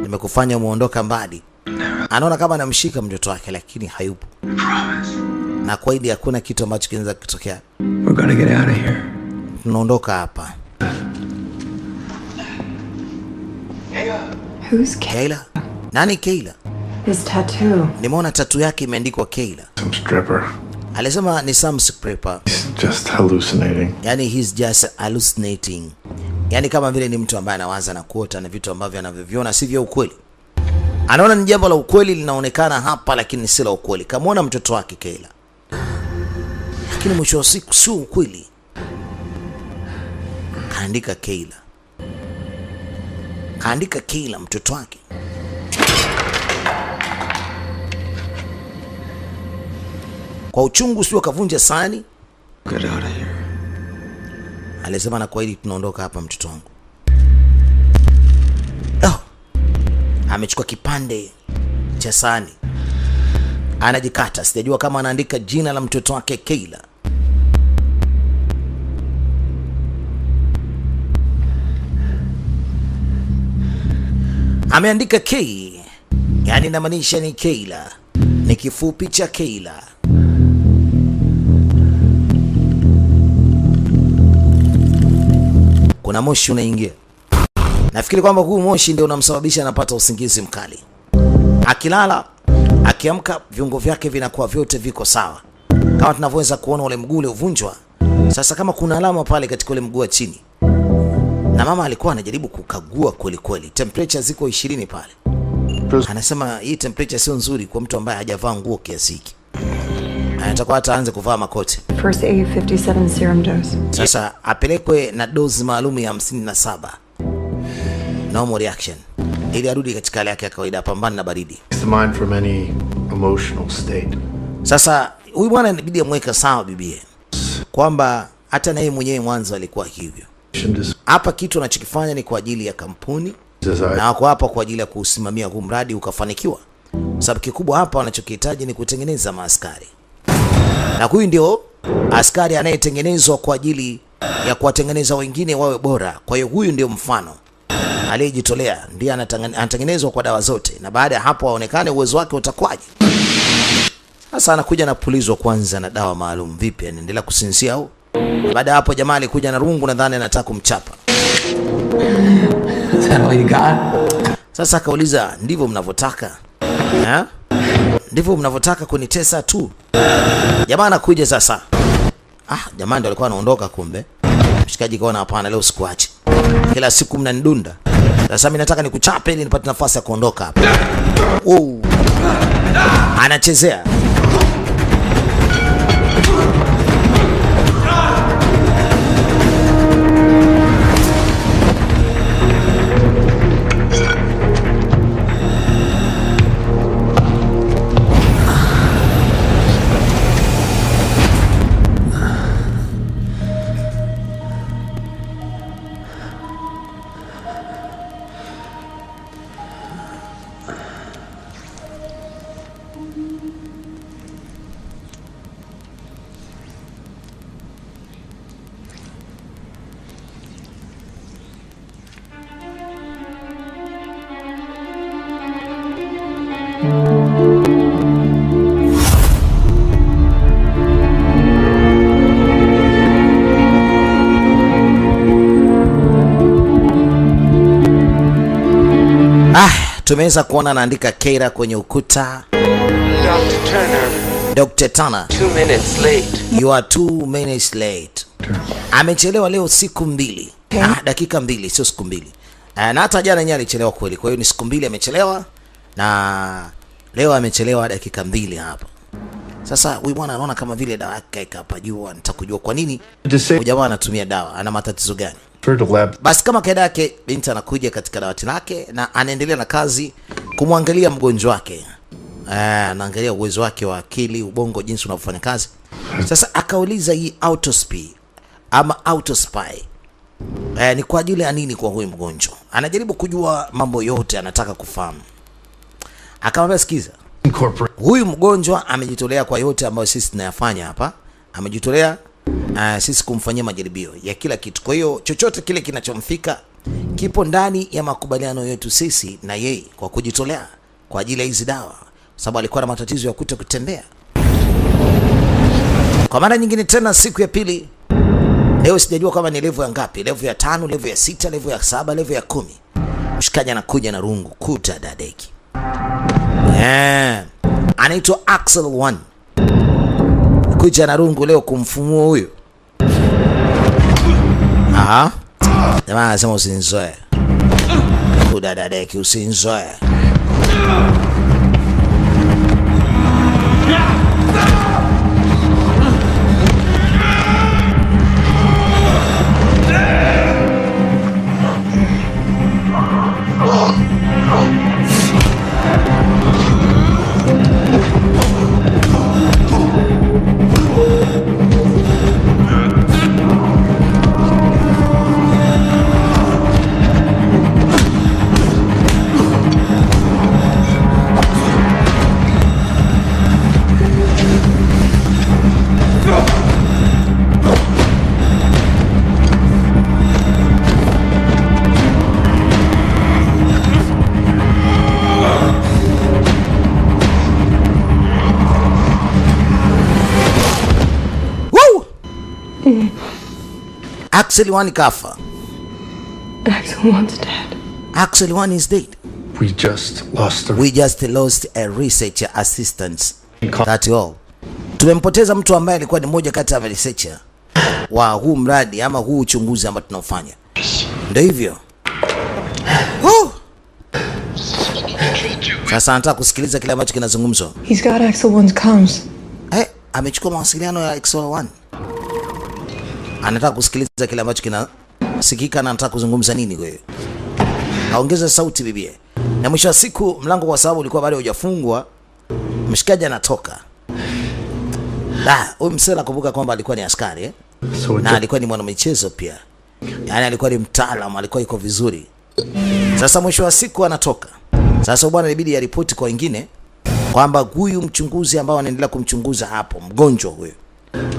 nimekufanya muondoka mbali. Anaona kama anamshika mtoto wake lakini hayupo. Na kwa hili hakuna kitu ambacho kinaweza kutokea. We're gonna get out of here. Tunaondoka hapa. Who's Kayla? Nani Kayla? His tattoo. Nimeona tattoo yake imeandikwa Kayla. Some stripper. Alisema ni some stripper. He's just hallucinating. Yani he's just hallucinating. Yani kama vile ni mtu ambaye anawaza na kuota na vitu ambavyo anavyoviona si vya ukweli. Anaona ni jambo la ukweli linaonekana hapa lakini si la ukweli. Kamwona mtoto wake Kayla, lakini mwisho wa siku sio ukweli. Kaandika Kayla. Kaandika Kayla mtoto wake. Kwa uchungu sio kavunja sahani. Get out of here. Alisema na kwa hili tunaondoka hapa mtoto wangu. Amechukua kipande cha sahani. Anajikata, sijajua kama anaandika jina la mtoto wake Kayla. Ameandika K, yani inamaanisha ni Kayla. Ni kifupi cha Kayla. Kuna moshi unaingia. Nafikiri kwamba huu moshi ndio unamsababisha anapata usingizi mkali. Akilala, akiamka viungo vyake vinakuwa vyote viko sawa. Kama tunavyoweza kuona ule mguu ule uvunjwa. Sasa kama kuna alama pale katika ule mguu wa chini. Na mama alikuwa anajaribu kukagua kweli kweli. Temperature ziko 20 pale. Anasema hii temperature sio nzuri kwa mtu ambaye hajavaa nguo kiasi hiki. Anataka hata aanze kuvaa makoti. First A57 serum dose. Sasa apelekwe na dozi maalum ya 57. Normal reaction. Ili arudi katika hali yake ya kawaida, pambana na baridi. It's the mind from any emotional state. Sasa huyu bwana inabidi amweka sawa bibie, kwamba hata naye mwenyewe mwanzo alikuwa hivyo. Hapa kitu anachokifanya ni kwa ajili ya kampuni na wako hapa kwa ajili ya kusimamia huu mradi ukafanikiwa. Sababu kikubwa hapa wanachokihitaji ni kutengeneza maaskari. Na huyu ndio askari anayetengenezwa kwa ajili ya kuwatengeneza wengine wawe bora. Kwa hiyo huyu ndio mfano aliyejitolea, ndiye anatengenezwa kwa dawa zote, na baada ya hapo aonekane uwezo wake utakwaje. Sasa anakuja na pulizwa kwanza na dawa maalum. Vipi, anaendelea kusinzia au? Baada hapo jamaa alikuja na rungu, nadhani anataka kumchapa. Sasa akauliza, ndivyo mnavyotaka? Ndivyo mnavyotaka kunitesa tu? Jamaa anakuja sasa. Jamaa ndio alikuwa anaondoka kumbe. Mshikaji kaona hapana, leo sikuache. Kila siku mnanidunda. Sasa mimi nataka nikuchape ili nipate nafasi ya kuondoka hapa. Anachezea. Tumeweza kuona anaandika Kayla kwenye ukuta. Dr. Turner, 2 minutes late. You are 2 minutes late. Amechelewa leo siku 2. Dakika 2, sio siku 2. Na hata jana yeye alichelewa kweli. Kwa hiyo ni siku 2 amechelewa, na leo amechelewa dakika 2 hapa. Sasa huyu bwana anaona kama vile dawa yake kaika hapa juu, anataka kujua kwa nini Just say huyu jamaa anatumia dawa, ana matatizo gani? for the lab. Basi kama kaida yake, binti anakuja katika dawati lake na anaendelea na kazi kumwangalia mgonjwa wake. Anaangalia uwezo wake wa akili, ubongo, jinsi unavyofanya kazi. Sasa akauliza hii autopsy ama autospy ni kwa ajili ya nini kwa huyu mgonjwa? Anajaribu kujua mambo yote, anataka kufahamu. Akamwambia, sikiza, huyu mgonjwa amejitolea kwa yote ambayo sisi tunayafanya hapa. Amejitolea sisi kumfanyia majaribio ya kila kitu. Kwa hiyo chochote kile kinachomfika kipo ndani ya makubaliano yetu sisi na yeye, kwa kujitolea kwa ajili ya hizi dawa, sababu alikuwa na matatizo ya kutembea. Kwa mara nyingine tena, siku ya pili leo, sijajua kama ni level ya ngapi, level ya 5, level ya 6, level ya 7, level ya 10. Mshikaji anakuja na rungu kuta dadeki. Anaitwa Axel 1. Kuja na rungu leo kumfumua huyo. Jamaa anasema usinzoe. Kuda dadeki, usinzoe. Axel 1 kafa. Axel 1's dead. Axel 1 is dead. We just lost a researcher assistant. That's all. Tumempoteza mtu ambaye alikuwa ni mmoja kati ya researcher wa huu mradi ama huu uchunguzi ambao tunaofanya. Ndio hivyo. Sasa anataka kusikiliza kile ambacho kinazungumzwa. He's got Axel 1's comms. Amechukua mawasiliano ya Axel 1. Anataka kusikiliza kile ambacho kinasikika na anataka kuzungumza nini wewe. Kaongeza sauti bibie. Na mwisho wa siku mlango kwa sababu ulikuwa bado hujafungwa, mshikaji anatoka. Huyu msela kumbuka kwamba alikuwa ni askari na alikuwa ni mwanamichezo pia. Yaani alikuwa ni mtaalamu, alikuwa yuko vizuri. Sasa mwisho wa siku anatoka. Sasa bwana ilibidi ya ripoti kwa wengine kwamba huyu mchunguzi ambao anaendelea kumchunguza hapo, mgonjwa huyo,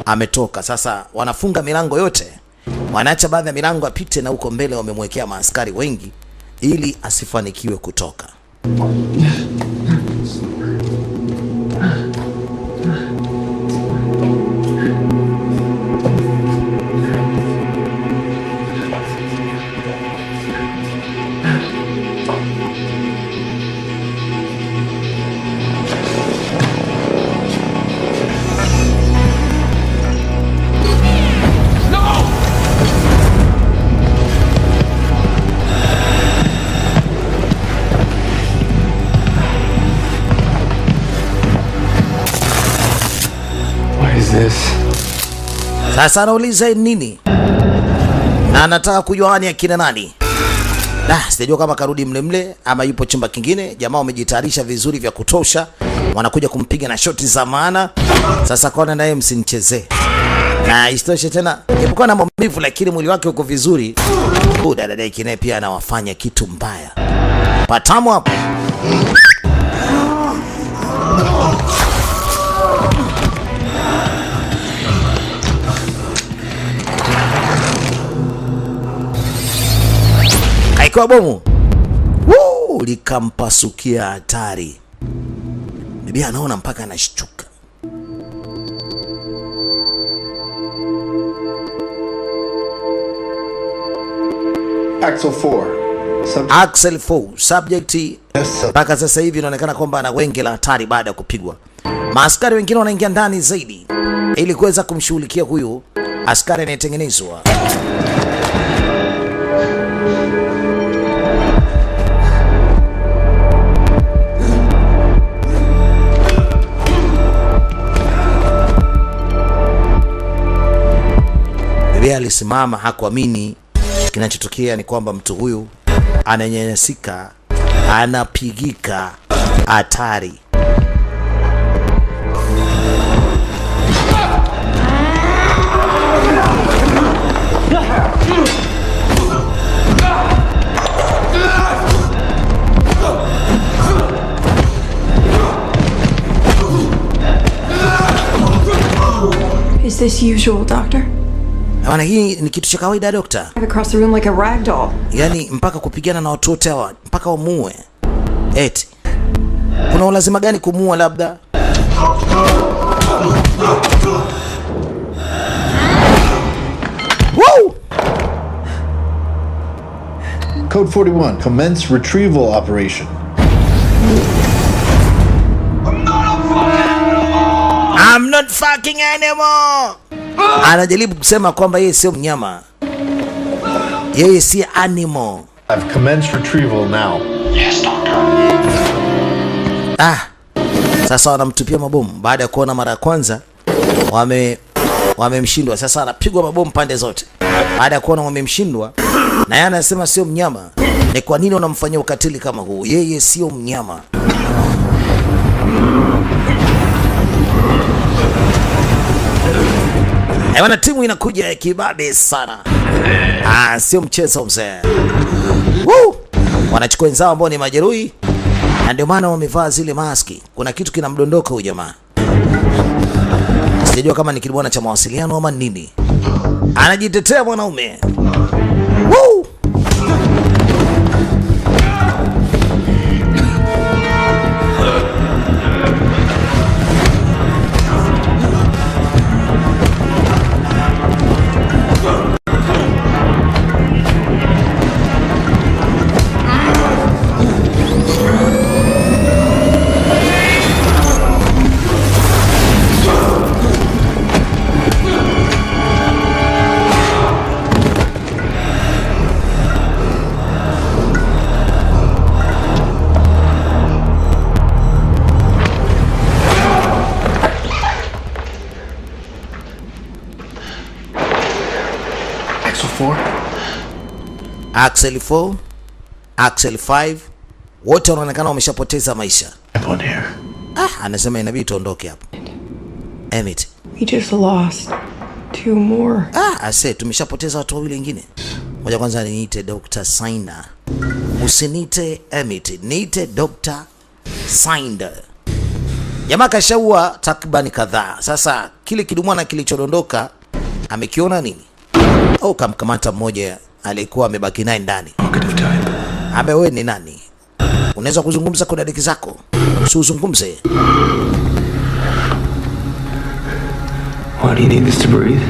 ametoka. Sasa wanafunga milango yote, wanaacha baadhi ya milango apite, na huko mbele wamemwekea maaskari wengi ili asifanikiwe kutoka. Sasa anauliza nini? Na anataka kujua ni akina nani. Sijajua kama karudi mle ama yupo chumba kingine. Jamaa wamejitayarisha vizuri vya kutosha, wanakuja kumpiga na shoti za maana. Sasa kona naye msinichezee. Na isitoshe tena, japokuwa na maumivu lakini mwili wake uko vizuri. Dada yake naye pia anawafanya kitu mbaya. Patamu hapo. Kaikuwa bomu. Likampasukia hatari. Bibi anaona mpaka anashtuka. Axel 4 subject mpaka sasa hivi inaonekana kwamba ana wenge la hatari baada ya kupigwa. Maaskari wengine wanaingia ndani zaidi ili kuweza kumshughulikia huyu askari anayetengenezwa. amesimama, hakuamini kinachotokea. Ni kwamba mtu huyu ananyanyasika, anapigika, hatari. Is this usual, Doctor? Maana hii ni kitu cha kawaida Dokta. Across the room like a rag doll. Yaani mpaka kupigana na watu wote hawa mpaka wamuue. Eti kuna ulazima gani kumuua labda? Woo! Code 41, commence retrieval operation. I'm not fucking animal. Anajaribu kusema kwamba yeye sio mnyama. Yeye si animal. I've commenced retrieval now. Yes, Doctor. Sasa wanamtupia mabomu baada ya kuona mara ya kwanza wamemshindwa. Sasa anapigwa mabomu pande zote baada ya kuona wamemshindwa, na yeye anasema sio mnyama. Ni kwa nini unamfanyia ukatili kama huu? Yeye sio mnyama. Wana timu inakuja kibabe sana. Sio mchezo mzee. Woo! Wanachukua wenzao ambao ni majeruhi, na ndio maana wamevaa zile maski. Kuna kitu kinamdondoka huyu jamaa. Sijajua kama ni kilibwana cha mawasiliano ama nini. Anajitetea mwanaume. Woo! Axel 4, Axel 5 wote wanaonekana wameshapoteza maisha. Anasema inabidi tuondoke hapa. Emmett, We just lost 2 more. Ase tumeshapoteza watu wawili wengine. Moja kwanza niite Dr. Saina. Usinite Emmett, niite Dr. Saina. Jamaa kashaua takribani kadhaa. Sasa kile kidumwana kilichodondoka amekiona nini? Au kamkamata mmoja alikuwa amebaki naye ndani. Wewe ni nani? Unaweza kuzungumza kwa dadeki zako? Usizungumze. Why do you need this to breathe?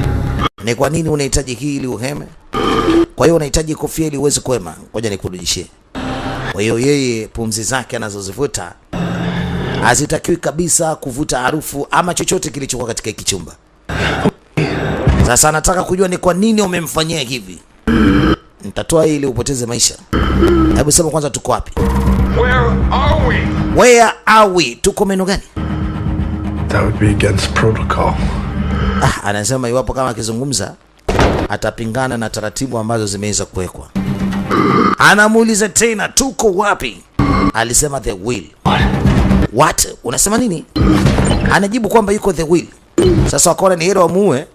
Ni kwa nini unahitaji hii ili uheme? Kwa hiyo unahitaji kofia ili uweze kuhema. Ngoja nikurudishie. Kwa hiyo yeye pumzi zake anazozivuta hazitakiwi kabisa kuvuta harufu ama chochote kilichokuwa katika hiki chumba. Sasa nataka kujua ni kwa nini umemfanyia hivi. Nitatoa ili upoteze maisha. Hebu sema kwanza tuko wapi? Where are we? Tuko meno gani? That would be against protocol. Anasema iwapo kama akizungumza atapingana na taratibu ambazo zimeweza kuwekwa. Anamuuliza tena tuko wapi? Alisema the will. What? Unasema nini? Anajibu kwamba yuko the will. Sasa wakaona ni hero amuue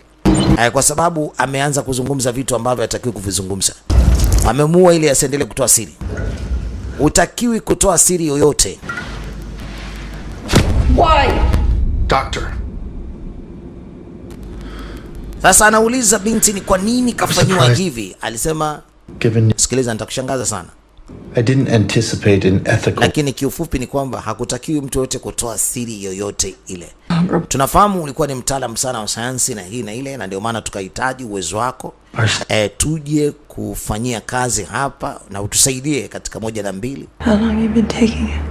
kwa sababu ameanza kuzungumza vitu ambavyo hatakiwi kuvizungumza. Amemuua ili asiendelee kutoa siri. Utakiwi kutoa siri yoyote. Why? Doctor. Sasa anauliza binti ni kwa nini kafanywa hivi. Alisema Given sikiliza, nitakushangaza sana. I didn't anticipate an ethical. Lakini kiufupi ni kwamba hakutakiwi mtu yote kutoa siri yoyote ile. Tunafahamu ulikuwa ni mtaalamu sana wa sayansi na hii na ile, na ndio maana tukahitaji uwezo wako tuje kufanyia kazi hapa na utusaidie katika 1 na 2. How long you been taking it?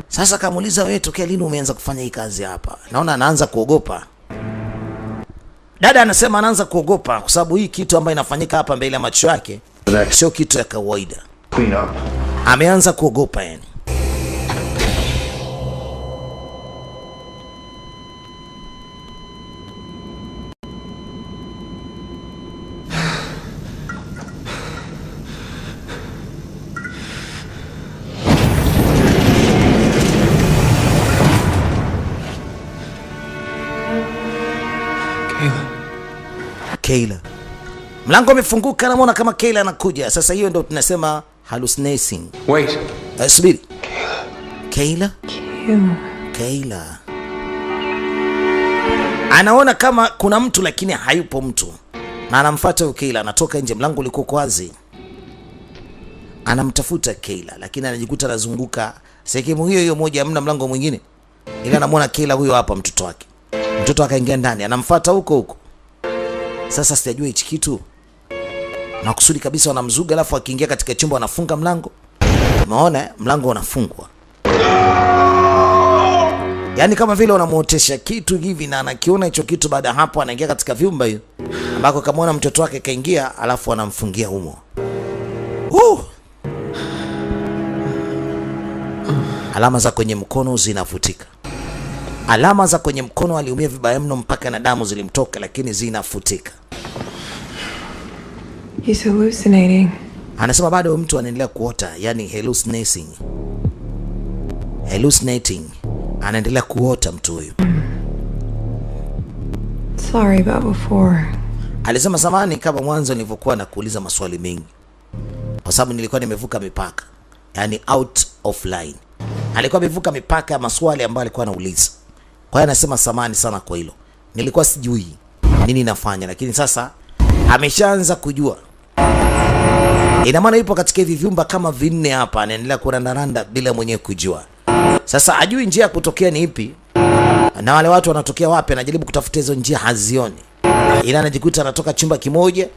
Sasa kamuuliza wewe tokea lini umeanza kufanya hii kazi hapa? Naona anaanza kuogopa. Dada anasema anaanza kuogopa kwa sababu hii kitu ambayo inafanyika hapa mbele ya macho yake sio kitu ya kawaida. Clean up. Ameanza kuogopa yani. Kayla. Mlango umefunguka, namuona kama Kayla anakuja. Sasa hiyo ndio tunasema hallucinating. Wait. Subiri. Kayla? Kim. Kayla. Anaona kama kuna mtu lakini hayupo mtu. Na anamfuata huyo Kayla, anatoka nje, mlango ulikuwa wazi. Anamtafuta Kayla lakini anajikuta anazunguka sehemu hiyo hiyo moja, hamna mlango mwingine. Ila anamuona Kayla huyo hapa, mtoto wake. Mtoto akaingia ndani, anamfuata huko huko. Sasa sijajua hichi kitu. Na kusudi kabisa wanamzuga, alafu akiingia katika chumba wanafunga mlango. Umeona mlango unafungwa. Yaani kama vile wanamuotesha kitu hivi na anakiona hicho kitu, baada ya hapo anaingia katika vyumba hiyo ambako kamaona mtoto wake kaingia, alafu anamfungia humo. Alama za kwenye mkono zinafutika. Alama za kwenye mkono, aliumia vibaya mno mpaka na damu zilimtoka, lakini zinafutika. He's hallucinating. Anasema bado mtu anaendelea kuota, yani hallucinating. Anaendelea kuota mtu huyu. Sorry about before. Alisema samani kama mwanzo nilivyokuwa na kuuliza maswali mengi, kwa sababu nilikuwa nimevuka mipaka, yani out of line. Alikuwa amevuka mipaka ya maswali ambayo alikuwa anauliza. Kwa hiyo anasema samani sana kwa hilo. Nilikuwa sijui nini nafanya, lakini sasa ameshaanza kujua. Ina maana yupo katika hivi vyumba kama 4 hapa, anaendelea kurandaranda bila mwenyewe kujua. Sasa ajui njia ya kutokea ni ipi, na wale watu wanatokea wapi, anajaribu kutafuta hizo njia, hazioni. Ila anajikuta anatoka chumba kimoja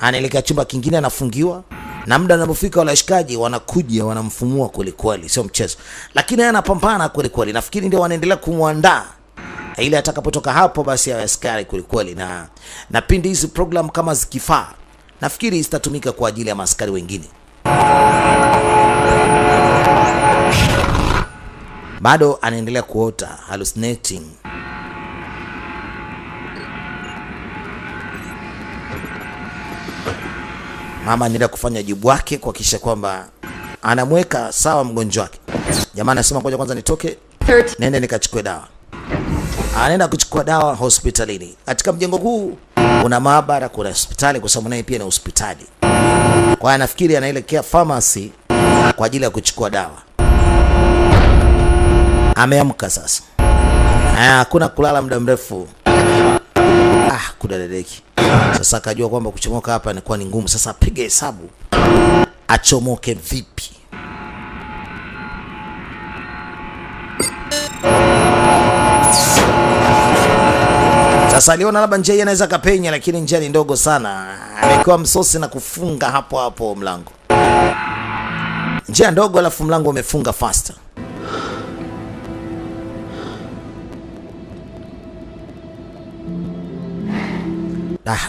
anaelekea chumba kingine, anafungiwa. Na muda unapofika wale washikaji wanakuja, wanamfumua kweli kweli, sio mchezo. Lakini yeye anapambana kweli kweli. Nafikiri ndio wanaendelea kumwandaa ili atakapotoka hapo basi awe askari kweli kweli. Na pindi hizi program kama zikifaa, nafikiri zitatumika kwa ajili ya maaskari wengine. Bado anaendelea kuota, hallucinating. Mama anaendelea kufanya jibu wake kuhakikisha kwamba anamweka sawa mgonjwa wake. Jamaa anasema ngoja kwanza nitoke, nende nikachukue dawa. Anaenda kuchukua dawa hospitalini. Katika mjengo huu kuna maabara, kuna hospitali, kwa sababu naye pia ni hospitali. Kwa hiyo anafikiri anaelekea pharmacy kwa ajili ya kuchukua dawa. Ameamka sasa. Hakuna kulala muda mrefu. Kudadadeki. Sasa akajua kwamba kuchomoka hapa inakuwa ni ngumu. Sasa apige hesabu achomoke vipi. Sasa aliona labda njia inaweza kapenya, lakini njia ni ndogo sana. Amekuwa msosi na kufunga hapo hapo mlango. Njia ndogo alafu mlango umefunga faster.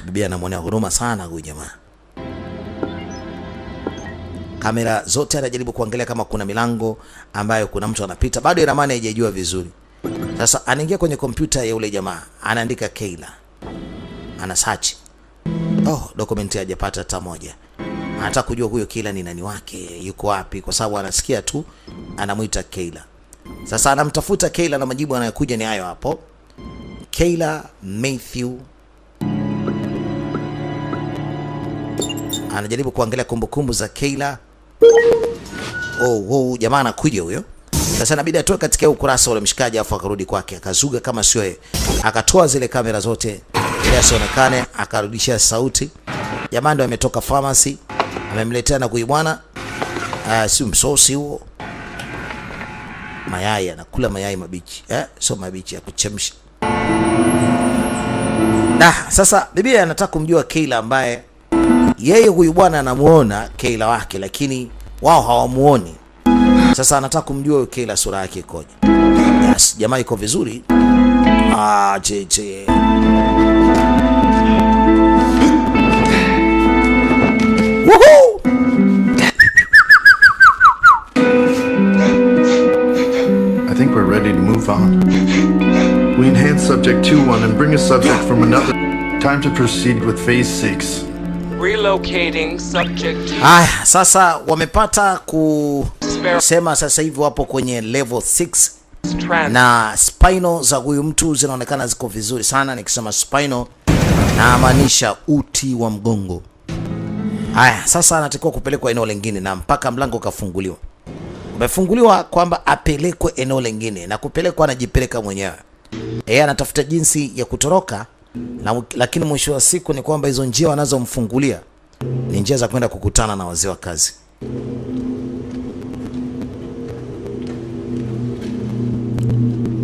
Bibi anamwonea huruma sana huyu jamaa. Kamera zote anajaribu kuangalia kama kuna milango ambayo kuna mtu anapita. Bado ramani haijajua vizuri. Sasa anaingia kwenye kompyuta ya ule jamaa, anaandika Kayla. Ana search. Dokumenti hajapata hata moja. Anataka kujua huyo Kayla ni nani wake, yuko wapi, kwa sababu anasikia tu anamuita Kayla. Sasa anamtafuta Kayla na majibu anayokuja ni hayo hapo. Kayla Matthew. Anajaribu kuangalia kumbukumbu za Kayla. Jamaa anakuja huyo. Sasa inabidi atoe katika ukurasa ule mshikaji, afu akarudi kwake, akazuga kama sio yeye. Akatoa zile kamera zote ili asionekane, akarudisha sauti. Jamaa ndio ametoka pharmacy, amemletea na kuibwana. Si msosi huo. Mayai, anakula mayai mabichi. Sio mabichi ya kuchemsha. Sasa bibi anataka kumjua Kayla ambaye yeye huyu bwana anamuona Kayla wake, lakini wao hawamuoni. Sasa anataka kumjua huyo Kayla sura yake ikoje. Yes, jamaa iko vizuri. Cheche. Woohoo! I think we're ready to move on. We enhance subject 2-1 and bring a subject from another. Time to proceed with phase 6. Relocating subject. Sasa wamepata kusema sasa hivi wapo kwenye level 6 na spinal za huyu mtu zinaonekana ziko vizuri sana. Nikisema spinal na maanisha uti wa mgongo. Haya, sasa anatakiwa kupelekwa eneo lingine na mpaka mlango ukafunguliwa. Umefunguliwa kwamba apelekwe eneo lingine na kupelekwa anajipeleka mwenyewe. Yeye anatafuta jinsi ya kutoroka lakini mwisho wa siku ni kwamba hizo njia wanazomfungulia ni njia za kwenda kukutana na wazee wa kazi.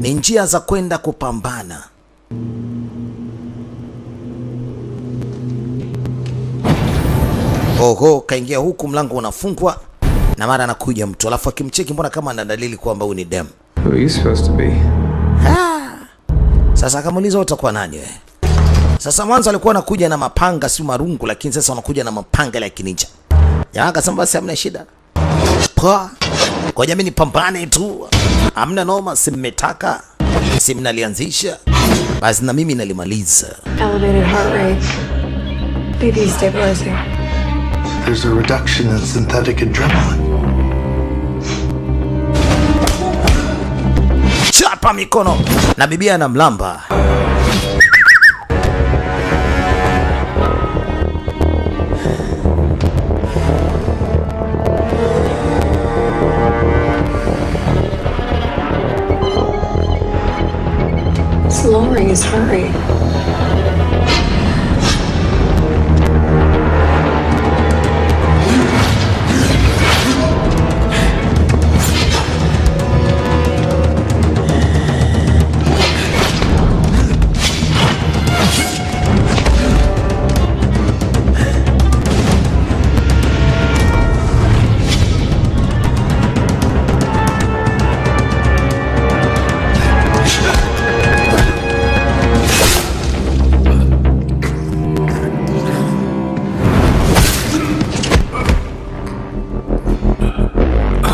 Ni njia za kwenda kupambana. Oho, kaingia huku, mlango unafungwa na mara anakuja mtu, alafu akimcheki mbona kama ana dalili kwamba huyu ni dem. Who are you supposed to be? Sasa akamuuliza utakuwa nani wewe? Sasa mwanzo alikuwa anakuja na mapanga si marungu, lakini sasa wanakuja na mapanga ya kininja. Jamaa akasema basi hamna shida. Poa. Ngoja mimi nipambane tu. Hamna noma, si mmetaka. Si mnalianzisha. Basi na mimi nalimaliza. Elevated heart rate. BD stabilizing. There's a reduction in synthetic adrenaline. Chapa mikono na bibi anamlamba. It's lowering his heart rate.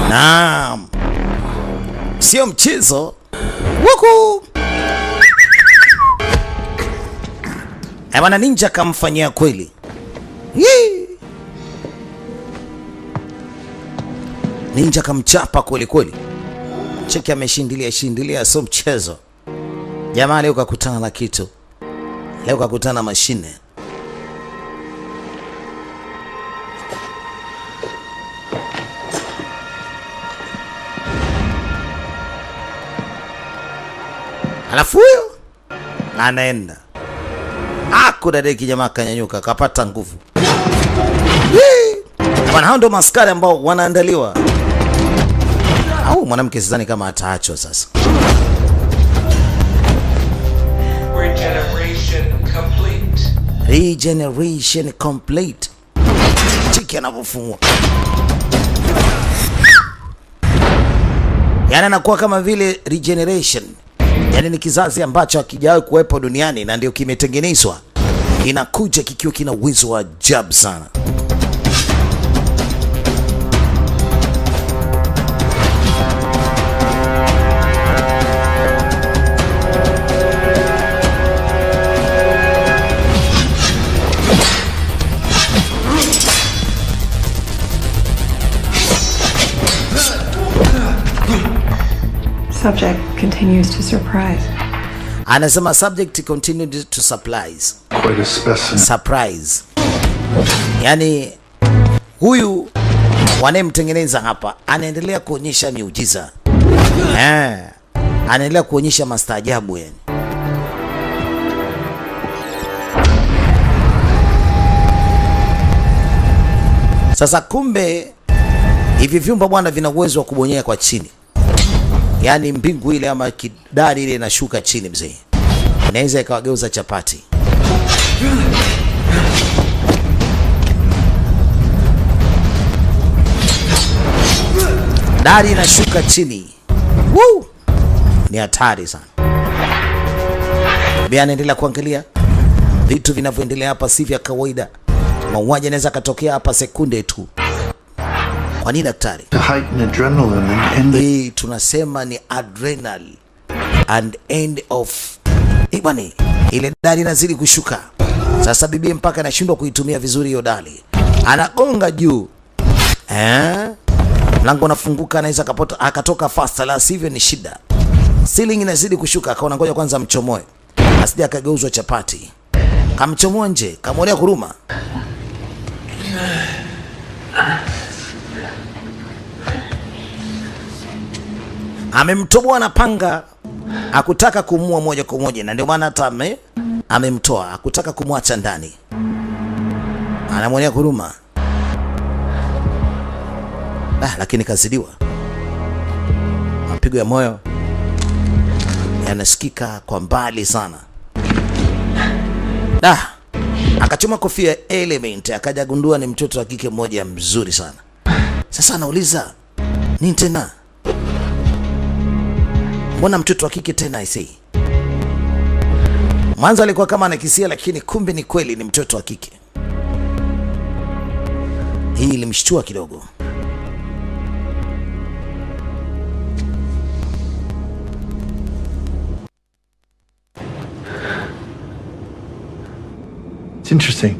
Naam. Sio mchezo. Wuku. Bwana ninja kamfanyia kweli. Yee. Ninja kamchapa kweli kweli. Cheki ameshindilia sio mchezo. Jamaa leo kakutana na kitu. Leo kakutana na mashine. Alafu huyo anaenda. Akudadeki jamaa kanyanyuka kapata nguvu. Bwana hao ndo maskari ambao wanaandaliwa. Au mwanamke sidhani kama ataachwa sasa. Regeneration complete. Chiki anavofungwa. Yaani anakuwa kama vile regeneration. Yaani ni kizazi ambacho hakijawahi kuwepo duniani na ndio kimetengenezwa. Inakuja kikiwa kina uwezo wa ajabu sana. Subject continues to surprise. Anasema subject continued to surprise. Quite a specimen. Surprise. Yaani huyu wanemtengeneza hapa anaendelea kuonyesha miujiza. Anaendelea kuonyesha mastaajabu yani. Sasa kumbe hivi vyumba bwana vina uwezo wa kubonyea kwa chini. Yaani mbingu ile ama kidari ile inashuka chini mzee. Inaweza ikawageuza chapati. Dari inashuka chini. Woo! Ni hatari sana. Bia anaendelea kuangalia vitu vinavyoendelea hapa si vya kawaida. Mauaji yanaweza katokea hapa sekunde tu. Kwa nini daktari? To heighten adrenaline and Hii tunasema ni adrenal and end of. Bwana, ile dali inazidi kushuka. Sasa bibi mpaka anashindwa kuitumia vizuri hiyo dali. Anagonga juu. Mlango unafunguka, anaweza akatoka faster, la sivyo ni shida. Ceiling inazidi kushuka, akaona ngoja kwanza mchomoe. Asije akageuzwa chapati. kamchomoa nje, kamwonea huruma. Amemtoboa na panga, hakutaka kumua moja kwa moja, na ndio maana hata amemtoa, hakutaka kumwacha ndani, anamwonea huruma. Lakini kazidiwa. Mapigo ya moyo yanasikika kwa mbali sana. Akachoma kofia Element, akaja gundua ni mtoto wa kike mmoja mzuri sana. Sasa anauliza, nini tena? Mbona mtoto wa kike tena isi? Mwanzo alikuwa kama anakisia, lakini kumbe ni kweli ni mtoto wa kike. Hii ilimshtua kidogo. It's interesting.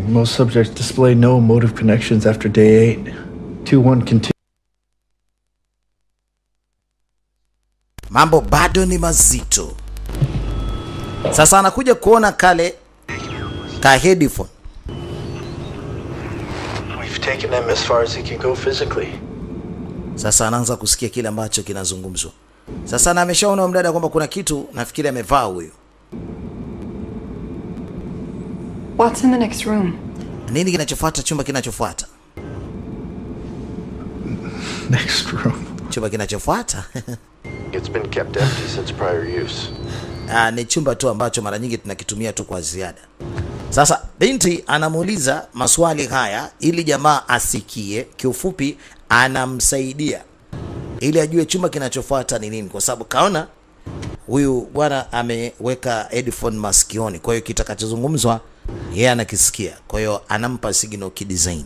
Most subjects display no emotive connections after day 8. 2-1 continue. Mambo bado ni mazito. Sasa anakuja kuona kale ka headphone. We've taken him as far as he can go physically. Sasa anaanza kusikia kile ambacho kinazungumzwa. Sasa na ameshaona mdada kwamba kuna kitu nafikiri amevaa huyo. What's in the next room? Nini kinachofuata? Chumba kinachofuata. Next room. Chumba kinachofuata. It's been kept empty since prior use. Ni chumba tu ambacho mara nyingi tunakitumia tu kwa ziada. Sasa binti anamuuliza maswali haya ili jamaa asikie. Kiufupi anamsaidia ili ajue chumba kinachofuata ni nini, kwa sababu kaona huyu bwana ameweka headphone masikioni, kwa hiyo kitakachozungumzwa yeye anakisikia, kwa hiyo anampa signal kidesign.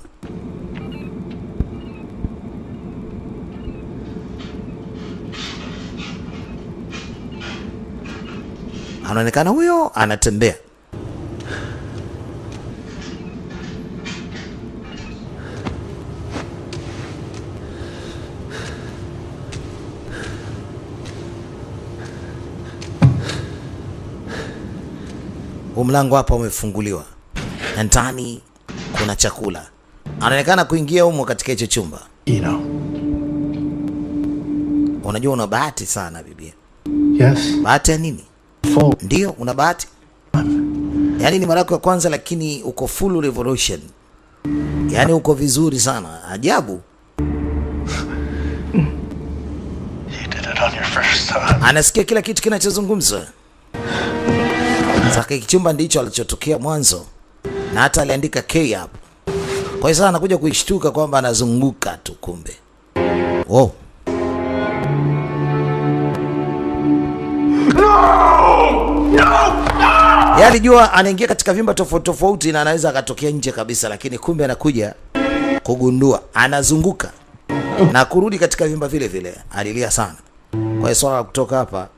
Anaonekana huyo anatembea. Mlango hapa umefunguliwa. Ndani kuna chakula. Anaonekana kuingia humo katika hicho chumba. Unajua una bahati sana bibi. Yes. Bahati ya nini? Full. Ndio, una bahati. Yaani ni mara yako ya kwanza lakini uko full revolution. Yaani uko vizuri sana. Ajabu. You did it on your first time. Anasikia kila kitu kinachozungumzwa. Sasa kichumba ndicho alichotokea mwanzo. Na hata aliandika K hapo. Kwa hiyo sasa anakuja kuishtuka kwamba anazunguka tu kumbe. Wow. Yaani jua anaingia katika vyumba tofauti tofauti na anaweza akatokea nje kabisa, lakini kumbe anakuja kugundua anazunguka na kurudi katika vyumba vile vile. Alilia sana. Kwa hiyo swala la kutoka hapa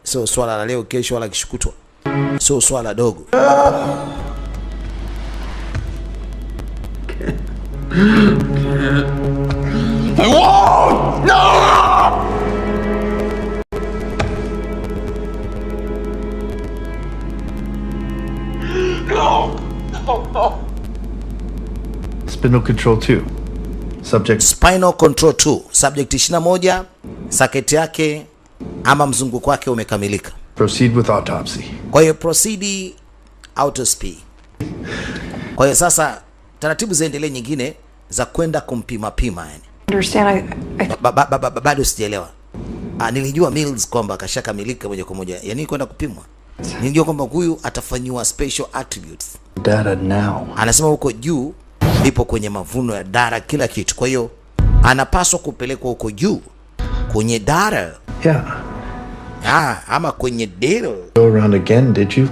sio swala la leo kesho wala kishukutwa. Sio swala dogo. I won't! No! Spinal control 2. Subject. Spinal control 2. Subject 21. Saketi yake ama mzunguko wake umekamilika. Proceed with autopsy. Kwa hiyo proceed autopsy. Kwa hiyo sasa taratibu ziendelee nyingine za kwenda kumpima pima yani. Understand? Bado sijaelewa. Nilijua Mills kwamba kashakamilika moja kwa moja. Yaani kwenda kupimwa. Nilijua kwamba huyu atafanywa special attributes. Data now. Anasema huko juu ndipo kwenye mavuno ya dara kila kitu. Kwa hiyo anapaswa kupelekwa huko juu kwenye dara. Yeah. Ama kwenye data. Go around again, did you?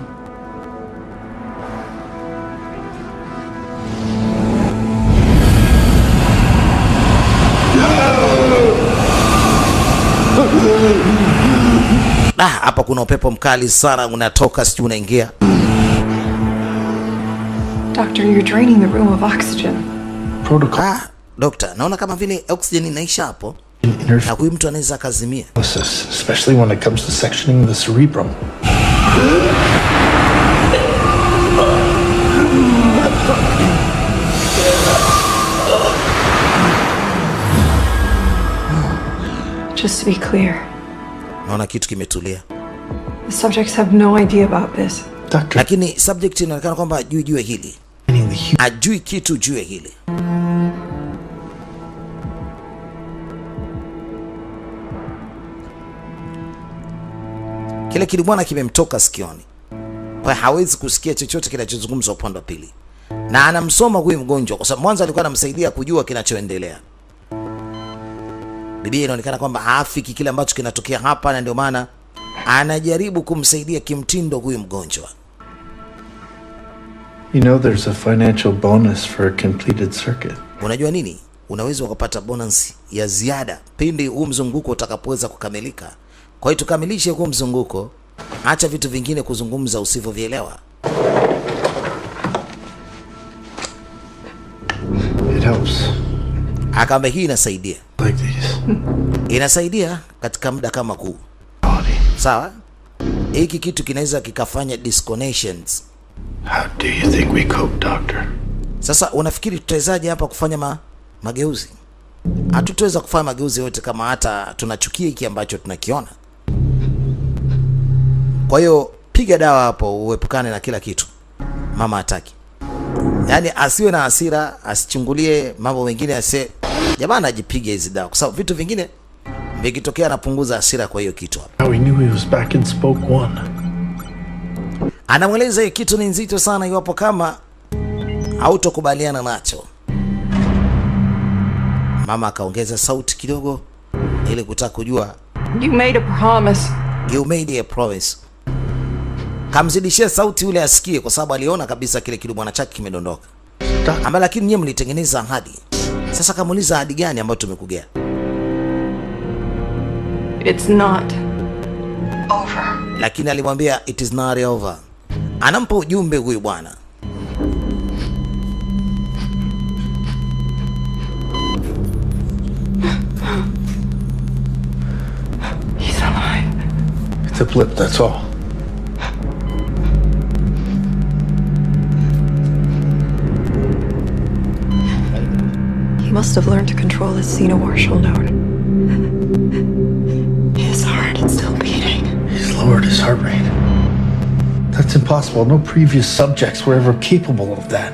Hapa kuna upepo mkali sana unatoka, sijui unaingia. Doctor, you're draining the room of oxygen. Protocol. Doctor, naona kama vile oxygen inaisha hapo. Na huyu mtu anaweza kazimia. Especially when it comes to sectioning the cerebrum. Just to be clear, Naona kitu kimetulia, the subjects have no idea about this. Doctor, lakini subject inaonekana kwamba ajui hili, ajui kitu juu ya hili. Kile kilibwana kimemtoka sikioni, kwa hawezi kusikia chochote kinachozungumzwa upande wa pili, na anamsoma huyu mgonjwa, kwa sababu mwanzo alikuwa anamsaidia kujua kinachoendelea. Bibi inaonekana kwamba haafiki kile ambacho kinatokea hapa, na ndio maana anajaribu kumsaidia kimtindo huyu mgonjwa. you know there's a financial bonus for a completed circuit. Unajua nini? Unaweza ukapata bonus ya ziada pindi huu mzunguko utakapoweza kukamilika. Kwa hiyo tukamilishe huu mzunguko, acha vitu vingine kuzungumza usivyovielewa. It helps. Akambe hii inasaidia. Like these. Inasaidia katika muda kama huu. Sawa? Hiki kitu kinaweza kikafanya disconnections. How do you think we cope, Doctor? Sasa unafikiri tutawezaje hapa kufanya mageuzi? Hatutaweza kufanya mageuzi yote kama hata tunachukia hiki ambacho tunakiona. Kwa hiyo piga dawa hapo uepukane na kila kitu. Mama hataki. Yaani asiwe na hasira, asichungulie mambo mengine, jamani ajipige hizi dawa, kwa sababu vitu vingine vikitokea anapunguza hasira kwa hiyo kitu hapa. We knew he was back in spoke 1. Anamweleza hii kitu ni nzito sana iwapo kama hautokubaliana nacho. Mama akaongeza sauti kidogo ili kutaka kujua. You made a promise. You made a promise. Kamzidishia sauti yule asikie, kwa sababu aliona kabisa kile kilibwana chake kimedondoka. Ama lakini nyinyi mlitengeneza ahadi. Sasa kamuuliza ahadi gani ambayo tumekugea? It's not over. Lakini alimwambia it is not over. Anampa ujumbe huyu bwana. He's alive. It's a blip, that's all. He must have learned to control his xenomartial node. His heart is still beating. He's lowered his heart rate. That's impossible. No previous subjects were ever capable of that.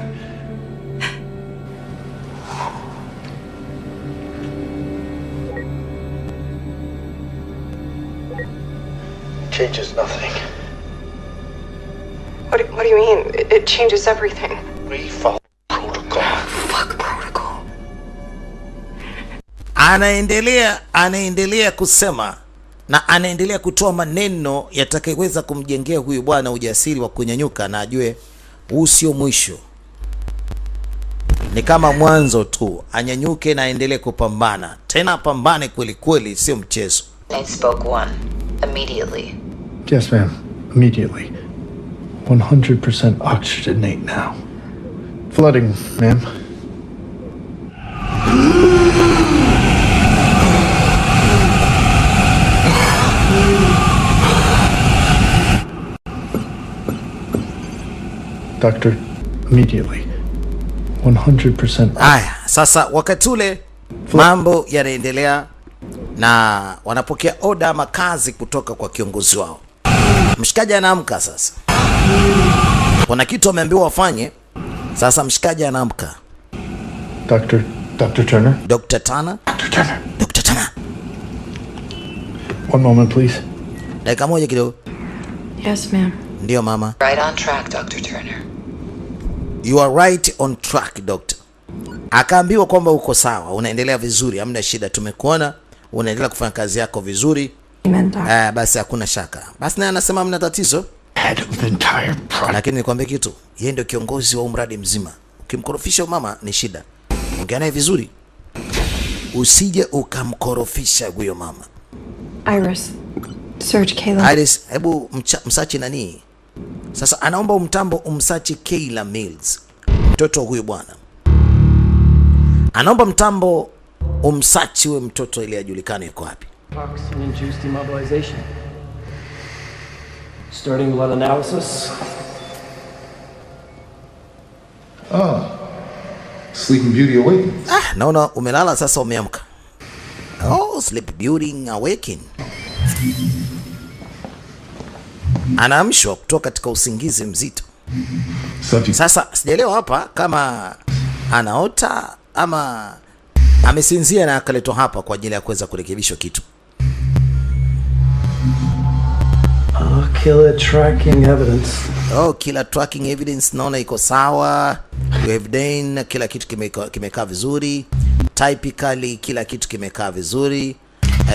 Changes nothing. What do you mean? It changes everything. We follow protocol. Fuck protocol. Anaendelea kusema na anaendelea kutoa maneno yatakayoweza kumjengea huyu bwana ujasiri wa kunyanyuka, na ajue huu sio mwisho, ni kama mwanzo tu. Anyanyuke na aendelee kupambana, tena pambane kweli kweli, sio mchezo. I spoke 1 immediately. Yes, ma'am. Immediately. 100% oxygenate now. Flooding, ma'am. Doctor, immediately. 100%. Haya, sasa wakati ule mambo yanaendelea na wanapokea oda ama kazi kutoka kwa kiongozi wao. Mshikaji anaamka sasa. Kuna kitu ameambiwa wafanye. Sasa mshikaji anaamka. Dr. Turner? Dr. Turner? Dr. Turner. Dr. Turner. One moment, please. Dakika moja kidogo. Yes, ma'am. Ndio mama. Right on track, Dr. Turner. You are right on track, doctor. Akaambiwa kwamba uko sawa, unaendelea vizuri, hamna shida, tumekuona unaendelea kufanya kazi yako vizuri. Basi hakuna shaka. Basi naye anasema hamna tatizo. Head of the entire project. Lakini nikwambie kitu, yeye ndio kiongozi wa mradi mzima. Ukimkorofisha mama ni shida. Ongea naye vizuri, usije ukamkorofisha huyo mama. Iris, search Kayla. Iris, hebu msachi nani? Sasa anaomba umtambo umsachi Kayla Mills, mtoto huyu bwana. Anaomba mtambo umsachi huyo mtoto ili ajulikane yuko wapi. Toxin-induced demobilization. Starting blood analysis. Sleeping Beauty awakens. Naona umelala sasa umeamka. Oh, Oh, sleep building awaken. Anaamshwa kutoka katika usingizi mzito. Sasa sijaelewa hapa kama anaota ama amesinzia na akaletwa hapa kwa ajili ya kuweza kurekebishwa kitu. Killer tracking evidence. Oh, killer tracking evidence naona iko sawa. We have done, kila kitu kimekaa vizuri. Typically kila kitu kimekaa vizuri.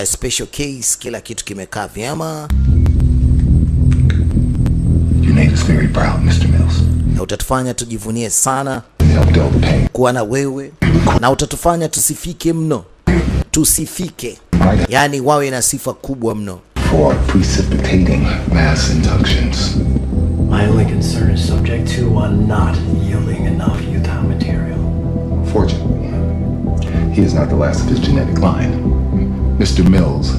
Special case kila kitu kimekaa vyema. You made us very proud, Mr. Mills. Na utatufanya tujivunie sana kuwa na wewe, na utatufanya tusifike mno, tusifike, yani wawe na sifa kubwa mno. For precipitating mass inductions. My only concern is subject 2-1 not yielding enough Utah material. Fortunately, he is not the last of his genetic line. Mr. Mills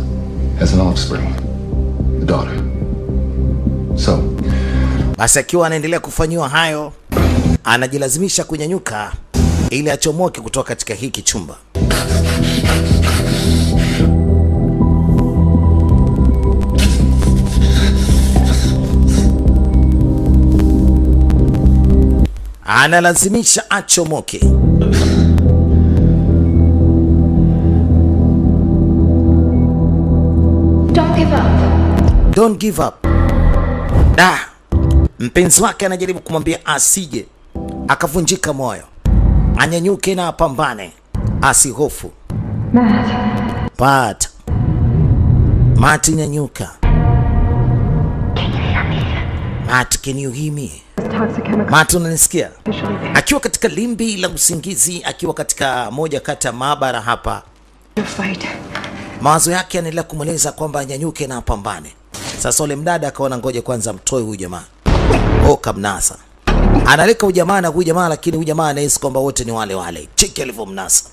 has an offspring, a daughter. So, basi akiwa anaendelea kufanyiwa hayo, anajilazimisha kunyanyuka ili achomoke kutoka katika hiki chumba. Analazimisha achomoke. Don't give up. Don't give up. Da, mpenzi wake anajaribu kumwambia asije akavunjika moyo, anyanyuke na apambane, asihofu. But Matt, nyanyuka. Matt, can you hear me? Matt, unanisikia? Akiwa katika limbi la usingizi, akiwa katika moja kati ya maabara hapa, mawazo yake yanaendelea kumweleza kwamba anyanyuke na apambane. Sasa ule mdada akaona ngoja kwanza mtoe huyu jamaa. Oh, kamnasa. Analeka ujamaa na huyu jamaa, lakini huyu jamaa anahisi kwamba wote ni wale wale. Cheki alivyomnasa.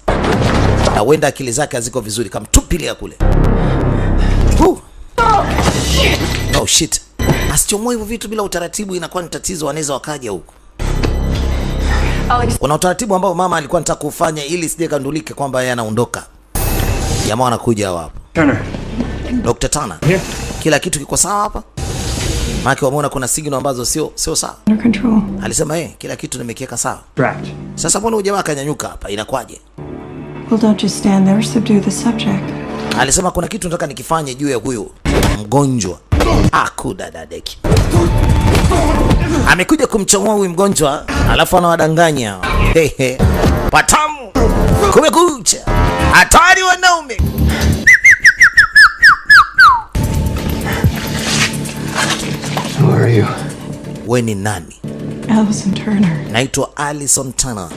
Na wenda akili zake haziko vizuri, kamtupilia kule. Oh shit. Asichomoe hivyo vitu bila utaratibu inakuwa ni tatizo, wanaweza wakaja huko. Kuna utaratibu ambao mama alikuwa anataka kufanya ili sije kandulike kwamba yeye anaondoka. Jamaa anakuja hapo. Turner. Dr. Turner. Here. Kila kitu kiko sawa hapa? Maki wameona kuna signal ambazo sio sawa. Under control. Alisema kila kitu nimekiweka sawa. Trapped. Sasa mbona huyu jamaa akanyanyuka hapa? Inakwaje? Well, don't just stand there. Subdue the subject. Alisema kuna kitu nataka nikifanye juu ya huyu mgonjwa. Kudadadeki. Amekuja kumchomoa huyu mgonjwa, alafu anawadanganya. Patamu. Kumekucha. Hatari wanaume. Who are you? Wewe ni nani? Allison Turner. Naitwa Allison Turner.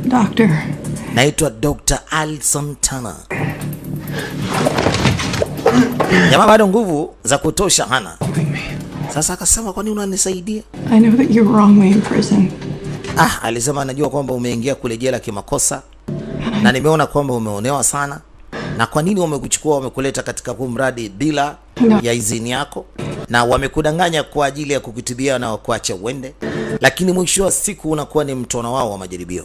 Doctor. Naitwa Dr. Allison Turner. Jamaa bado nguvu za kutosha hana. Sasa akasema kwa nini unanisaidia? I know that you're wrongly imprisoned. Alisema anajua kwamba umeingia kule jela kimakosa. Na nimeona kwamba umeonewa sana. Na kwa nini wamekuchukua wamekuleta katika huu mradi bila ya idhini yako? Na wamekudanganya kwa ajili ya kukutibia na kuacha uende. Lakini mwisho wa siku unakuwa ni mtona wao wa majaribio.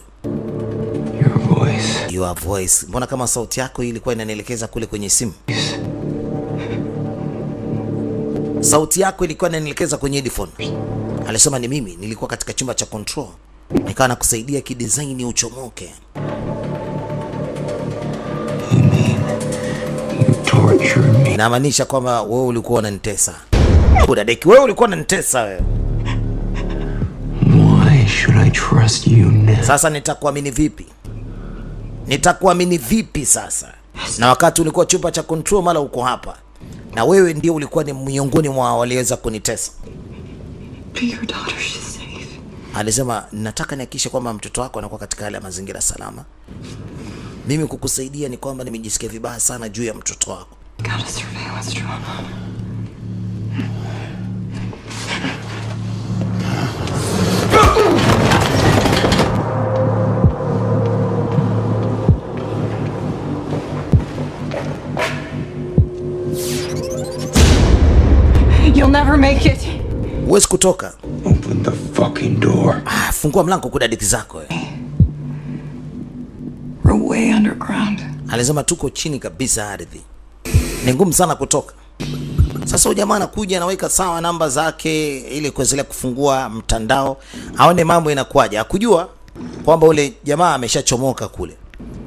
Your voice. Mbona kama sauti yako ilikuwa inanielekeza kule kwenye simu? Sauti yako ilikuwa inanielekeza kwenye headphone. Alisema ni mimi, nilikuwa katika chumba cha control. Nikawa nakusaidia kidesign uchomoke. Inamaanisha kwamba wewe ulikuwa unanitesa. Kudadeki, wewe ulikuwa unanitesa wewe. Why should I trust you now? Sasa nitakuamini vipi? Nitakuamini vipi sasa? Na wakati ulikuwa chumba cha control mara uko hapa. Na wewe ndio ulikuwa ni miongoni mwa waliweza kunitesa. Your daughter is safe. Alisema nataka nihakikishe kwamba mtoto wako anakuwa katika hali ya mazingira salama. Mimi kukusaidia ni kwamba nimejisikia vibaya sana juu ya mtoto wako. Got a surveillance drone on. You'll never make it. Huwezi kutoka. Open the fucking door. Fungua mlango kwa hadithi zako wewe. We're way underground. Alisema tuko chini kabisa ardhi, ni ngumu sana kutoka. Sasa huyu jamaa anakuja anaweka sawa namba zake ili kuendelea kufungua mtandao, aone mambo inakuaje. Hakujua kwamba ule jamaa ameshachomoka kule.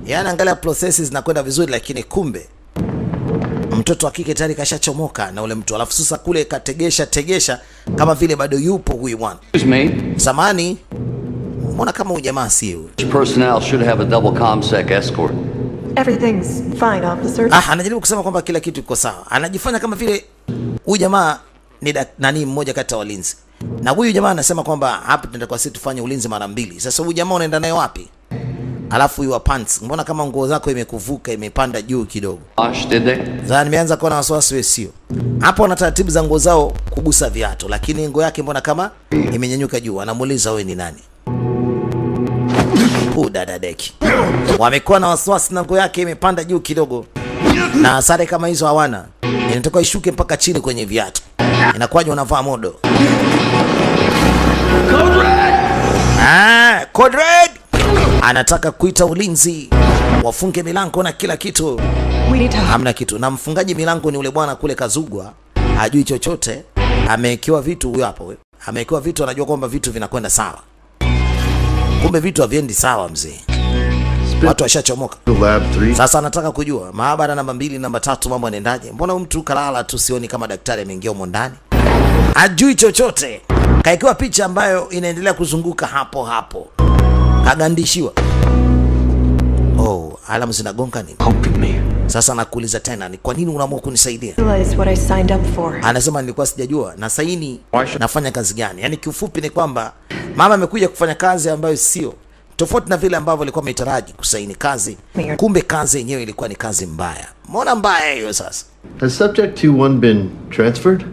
Yaani angalia processes zinakwenda vizuri, lakini kumbe mtoto wa kike tayari kashachomoka na ule mtu. Alafu sasa kule kategesha kama vile bado yupo huyu bwana. Samani, mbona kama huyu jamaa sio? Personnel should have a double ComSec escort. Everything's fine, officer. Anajaribu kusema kwamba kila kitu kiko sawa. Anajifanya kama vile huyu jamaa ni nani mmoja kati ya walinzi. Na huyu jamaa anasema kwamba hapa tunaenda kwa sisi tufanye ulinzi mara 2. Sasa huyu jamaa unaenda naye wapi? Alafu hiyo pants, mbona kama nguo zako imekuvuka imepanda juu kidogo? Sasa nimeanza kuona wasiwasi wewe sio. Hapo wana taratibu za nguo zao kugusa viatu, lakini nguo yake mbona kama imenyanyuka juu. Anamuuliza wewe ni nani? Dada deki. Wamekuwa na wasiwasi na nguo yake imepanda juu kidogo. Na sare kama hizo hawana. Inatakiwa ishuke mpaka chini kwenye viatu. Inakuwaje unavaa modo? Code Red! Code Red! Anataka kuita ulinzi. Wafunge milango na kila kitu. Hamna kitu. Na mfungaji milango ni ule bwana kule Kazugwa. Hajui chochote. Amewekewa vitu huyo hapo. Amewekewa vitu, anajua kwamba vitu vinakwenda sawa. Kumbe vitu haviendi sawa mzee. Watu washachomoka. Sasa anataka kujua maabara namba 2, namba 3 mambo yanaendaje? Mbona mtu kalala tu sioni kama daktari ameingia huko ndani? Hajui chochote. Kaikiwa picha ambayo inaendelea kuzunguka hapo. Kagandishiwa. Alamu zinagonga nini? Sasa nakuuliza tena, ni kwa nini unaamua kunisaidia? Anasema nilikuwa sijajua na saini nafanya kazi gani. Yaani kiufupi ni kwamba mama amekuja kufanya kazi ambayo sio tofauti na vile ambavyo alikuwa ametaraji kusaini kazi. Kumbe kazi yenyewe ilikuwa ni kazi mbaya. Mbona mbaya hiyo sasa? Has subject 21 been transferred?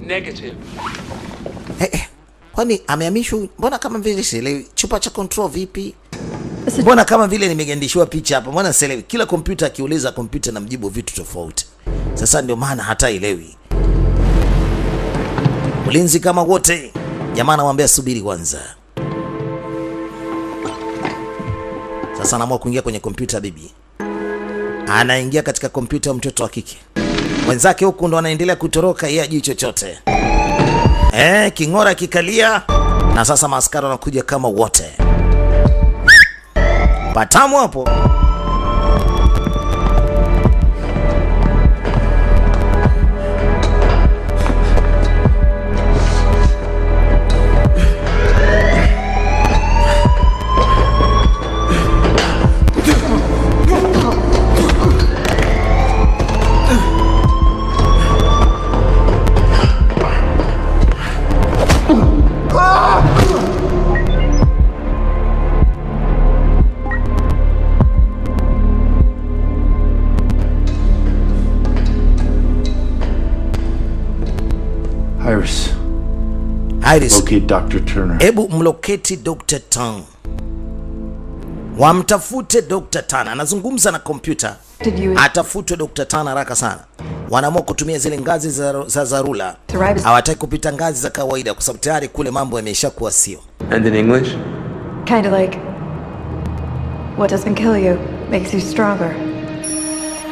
Negative. Kwani amehamishwa? Mbona kama vile sielewi. Chupa cha control vipi? Mbona kama vile nimegandishiwa picha hapa? Mbona sielewi. Kila kompyuta akiuliza kompyuta na mjibu vitu tofauti. Sasa ndio maana hata elewi. Ulinzi kama wote. Jamaa anamwambia subiri kwanza. Sasa anaamua kuingia kwenye kompyuta bibi. Anaingia katika kompyuta mtoto wa kike. Wenzake huku ndo anaendelea kutoroka, yeye hajui chochote. King'ora kikalia na sasa maaskari wanakuja kama wote. Patamu hapo. Iris. Locate Dr. Turner. Ebu mloketi Dr. Tang. Wamtafute Dr. Tana. Anazungumza na kompyuta. Atafutwe Dr. Tana haraka sana. Wanaamua kutumia zile ngazi za dharura. Hawataki kupita ngazi za kawaida kwa sababu tayari kule mambo yameshakuwa sio. And in English? Kind of like, what doesn't kill you makes you stronger.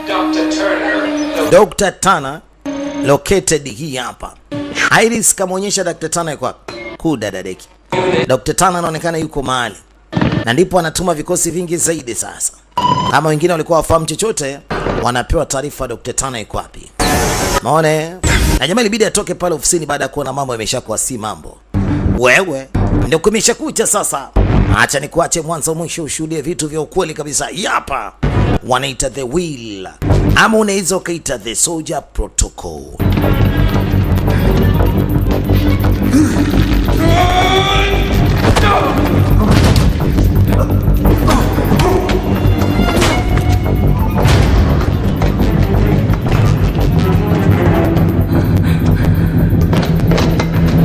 Dr. Turner. Dr. Tana located hii hapa. Iris kamaonyesha Dr. Tana yuko hapa. Kudadadeki. Dr. Tana anaonekana yuko mahali. Na ndipo anatuma vikosi vingi zaidi sasa. Kama wengine walikuwa wafahamu chochote, wanapewa taarifa Dr. Tana yuko wapi. Maone. Na jamaa ilibidi atoke pale ofisini baada ya kuona mambo yameshakuwa si mambo. Wewe ndio kumeshakucha sasa. Acha nikuache mwanzo mwisho ushuhudie vitu vya ukweli kabisa. Hapa wanaita the will. Ama unaweza ukaita the soldier protocol.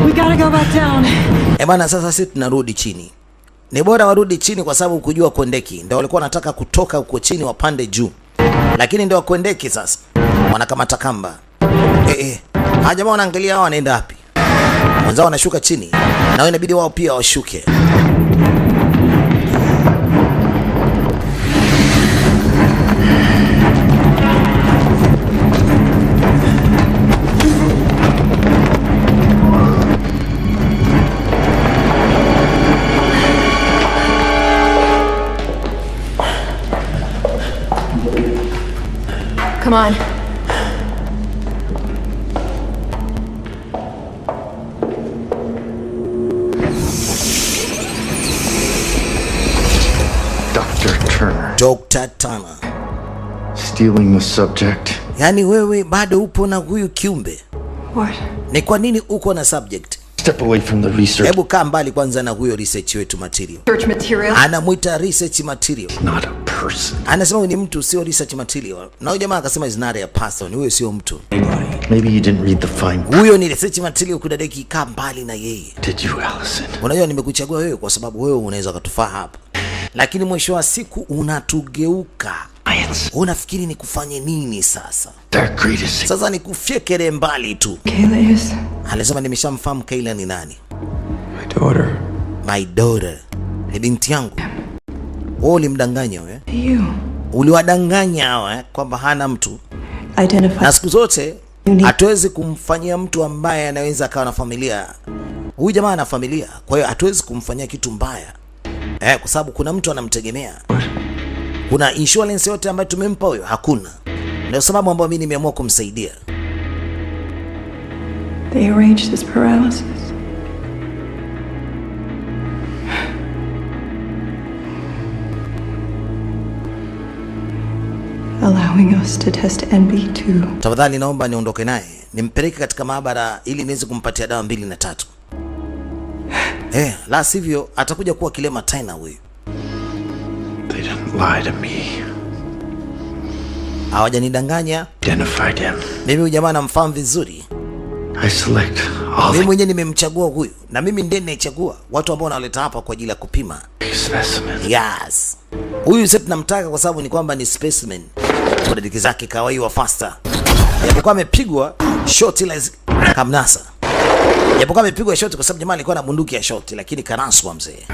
We gotta go back down. Bana, sasa sisi tunarudi chini. Ni bora warudi chini kwa sababu kujua kuendeki. Ndio walikuwa wanataka kutoka huko chini wapande juu. Lakini ndio kuendeki sasa. Wanakamata kamba. Jamaa wanaangalia hao wanaenda wapi. Wenzao wanashuka chini. Na wao inabidi wao pia washuke. Come on. Dr. Turner. Dr. Turner. Stealing the subject. Yaani wewe bado upo na huyu kiumbe. What? Ni kwa nini uko na subject? Step away from the research. Hebu kaa mbali kwanza na huyo research wetu material. Search material? Anamuita research material. Not a person. Anasema huyu ni mtu, sio research material. Na huyo jamaa akasema is not a person. Huyo sio mtu. Maybe you didn't read the fine. Huyo ni research material, kudadeki kaa mbali na yeye. Did you, Allison? Unajua nimekuchagua wewe kwa sababu wewe unaweza kutufaa hapa. Lakini mwisho wa siku unatugeuka. Unafikiri ni kufanye nini sasa? Sasa ni kufyekele mbali tu. Kayla is... Alisema nimeshamfahamu Kayla ni nani. My daughter. My daughter. Ni binti yangu. Wewe ulimdanganya wewe. You. Uliwadanganya hawa kwamba hana mtu. Identify. Na siku zote hatuwezi kumfanyia mtu ambaye anaweza akawa na familia. Huyu jamaa ana familia. Kwa hiyo hatuwezi kumfanyia kitu mbaya. Kwa sababu kuna mtu anamtegemea. Kuna insurance yote ambayo tumempa huyo? Hakuna. Ndio sababu ambayo mimi nimeamua kumsaidia. They arranged this paralysis. Allowing us to test NB2. Tafadhali naomba niondoke naye. Nimpeleke katika maabara ili niweze kumpatia dawa 2 na 3. La sivyo atakuja kuwa kilema tena huyu. They didn't lie to me. Hawajanidanganya. Identified him. Mimi huyu jamaa namfahamu vizuri. I select all. Mimi mwenyewe nimemchagua huyu na mimi ndiye ninayechagua watu ambao wanaleta hapa kwa ajili ya kupima. Specimen. Yes. Huyu sasa tunamtaka kwa sababu ni kwamba ni specimen. Kwa dakika zake kawaida faster. Japokuwa amepigwa shot ile kamnasa. Japokuwa amepigwa shot kwa sababu jamaa alikuwa na bunduki ya shot lakini kanaswa mzee.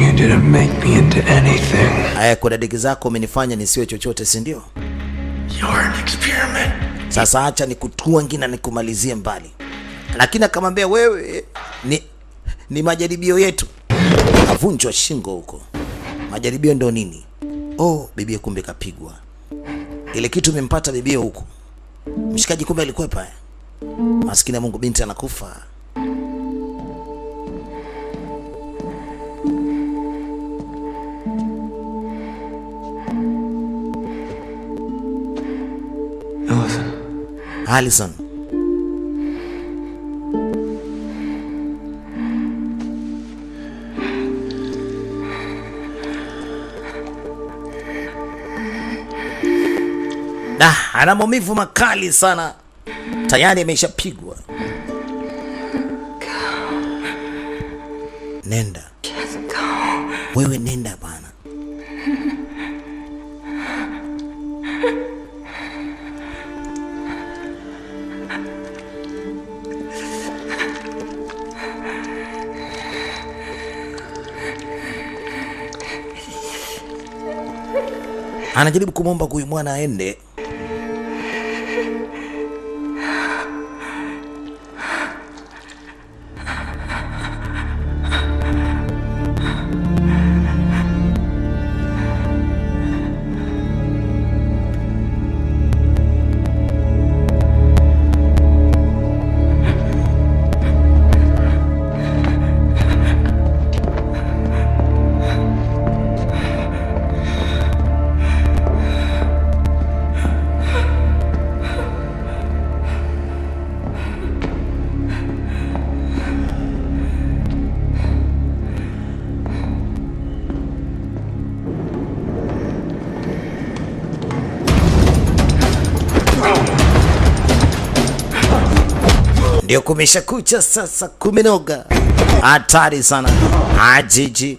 You didn't make me into anything. Aya, kwa dakika zako umenifanya nisiwe chochote, si ndio? You're an experiment. Sasa acha nikutua ngina nikumalizie mbali. Lakini akamwambia wewe ni majaribio yetu. Avunjwa shingo huko. Majaribio ndio nini? Oh, bibi kumbe kapigwa. Ile kitu imempata bibi huko. Mshikaji kumbe alikwepa. Maskini ya Mungu, binti anakufa. Allison. Ana maumivu makali sana. Tayari ameshapigwa. Nenda. Wewe nenda bana. Anajaribu kumwomba huyu mwana aende. Ndio kumesha kucha sasa, kumenoga. Hatari sana. Ajiji.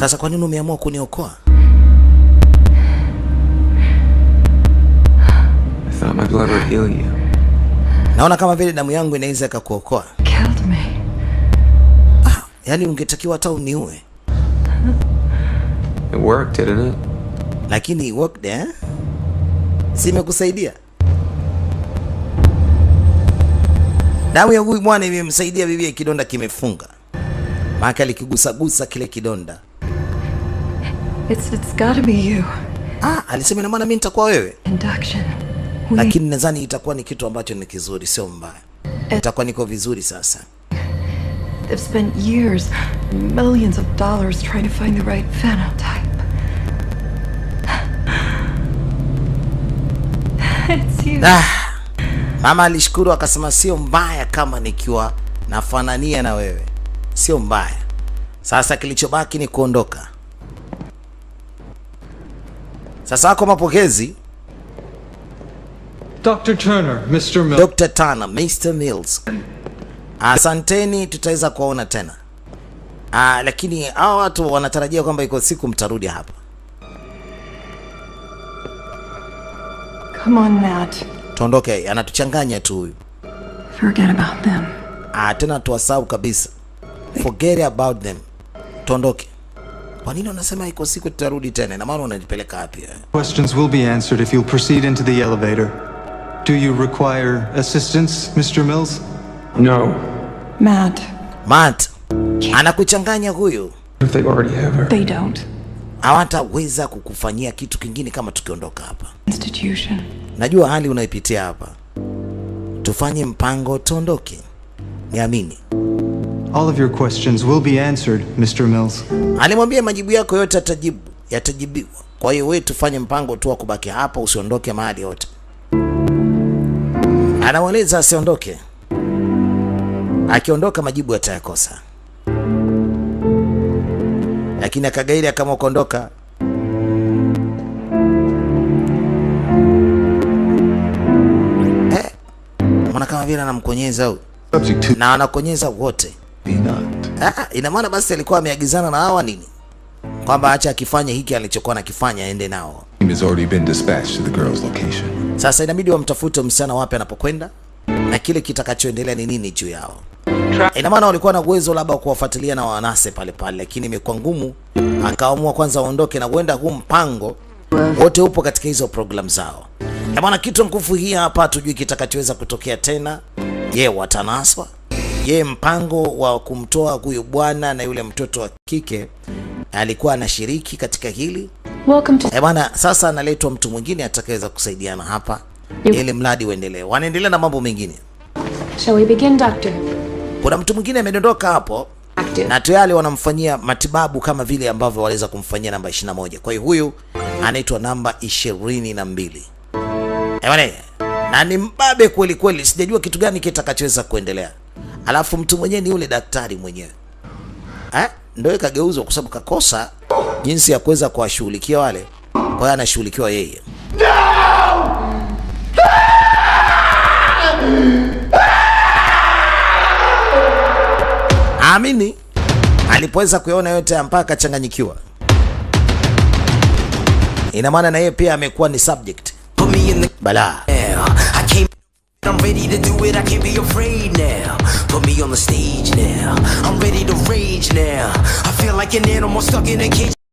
Sasa kwa nini umeamua kuniokoa? I thought my blood would heal you. Naona kama vile damu yangu inaweza ikakuokoa. Killed me. Yaani ungetakiwa hata uniue. It worked, didn't it? Lakini it worked, eh? Si imekusaidia? Damu ya huyu bwana imemsaidia bibi, kidonda kimefunga. Maka alikigusagusa kile kidonda. It's gotta be you. Alisema ina maana mimi nitakuwa wewe. Induction. Lakini nadhani itakuwa ni kitu ambacho ni kizuri, sio mbaya. Itakuwa niko vizuri sasa. They've spent years, millions of dollars trying to find the right phenotype. It's you. Mama alishukuru akasema sio mbaya kama nikiwa nafanania na wewe. Sio mbaya. Sasa kilichobaki ni kuondoka. Sasa kwa mapokezi. Dr. Turner, Mr. Mills. Dr. Turner, Mr. Mills. Asanteni, tutaweza kuona tena. Lakini hawa watu wanatarajia kwamba iko siku mtarudi hapa. Come on, Matt. Tuondoke, anatuchanganya tu huyu. Forget about them. Tena tuwasahau kabisa. Forget about them. Tuondoke. Kwa nini unasema iko siku tutarudi tena? Na maana unanipeleka wapi? Questions will be answered if you'll proceed into the elevator. Do you require assistance, Mr. Mills? No. Matt. Anakuchanganya huyu. If they already have her. They don't. Hawataweza kukufanyia kitu kingine kama tukiondoka hapa. Institution. Najua hali unaipitia hapa. Tufanye mpango tuondoke. Niamini. All of your questions will be answered, Mr. Mills. Alimwambia majibu yako yote yatajibiwa. Kwa hiyo wewe tufanye mpango tu wa kubaki hapa, usiondoke mahali yote. Anawaeleza asiondoke. Akiondoka majibu atayakosa. Lakini akagairi kama kuondoka. Mbona kama vile anamkonyeza huyu? Na anakonyeza wote. Ina maana basi alikuwa ameagizana na hawa nini? Kwamba acha akifanya hiki alichokuwa anakifanya aende nao. Has already been dispatched to the girl's location. Sasa inabidi wamtafute msichana wapi anapokwenda na kile kitakachoendelea ni nini juu yao. Ina maana walikuwa na uwezo labda kuwafuatilia na wanase pale pale, lakini imekuwa ngumu. Akaamua kwanza waondoke na kwenda huu mpango wote upo katika hizo program zao. Ina maana kitu nguvu hii hapa tujui kitakachoweza kutokea tena. Je, watanaswa? Je, mpango wa kumtoa huyu bwana na yule mtoto wa kike alikuwa anashiriki katika hili? Welcome to... Bwana, sasa analetwa mtu mwingine atakayeweza kusaidiana hapa ili mradi uendelee. Wanaendelea na mambo mengine. Shall we begin, doctor? Kuna mtu mwingine amedondoka hapo na tayari wanamfanyia matibabu kama vile ambavyo waliweza kumfanyia namba 21. Kwa hiyo huyu anaitwa namba 22. Bwana, na ni mbabe kweli kweli, sijajua kitu gani kitakachoweza kuendelea. Alafu mtu mwenyewe ni yule daktari mwenyewe. Ndio kageuzwa kwa sababu kakosa jinsi ya kuweza kuwashughulikia wale. Kwa hiyo anashughulikiwa yeye. Amini alipoweza kuyaona yote mpaka changanyikiwa. Ina maana na yeye pia amekuwa ni subject. Bala. I'm ready to do it, I can't be afraid now. Put me on the stage now. I'm ready to rage now. I feel like an animal stuck in a cage.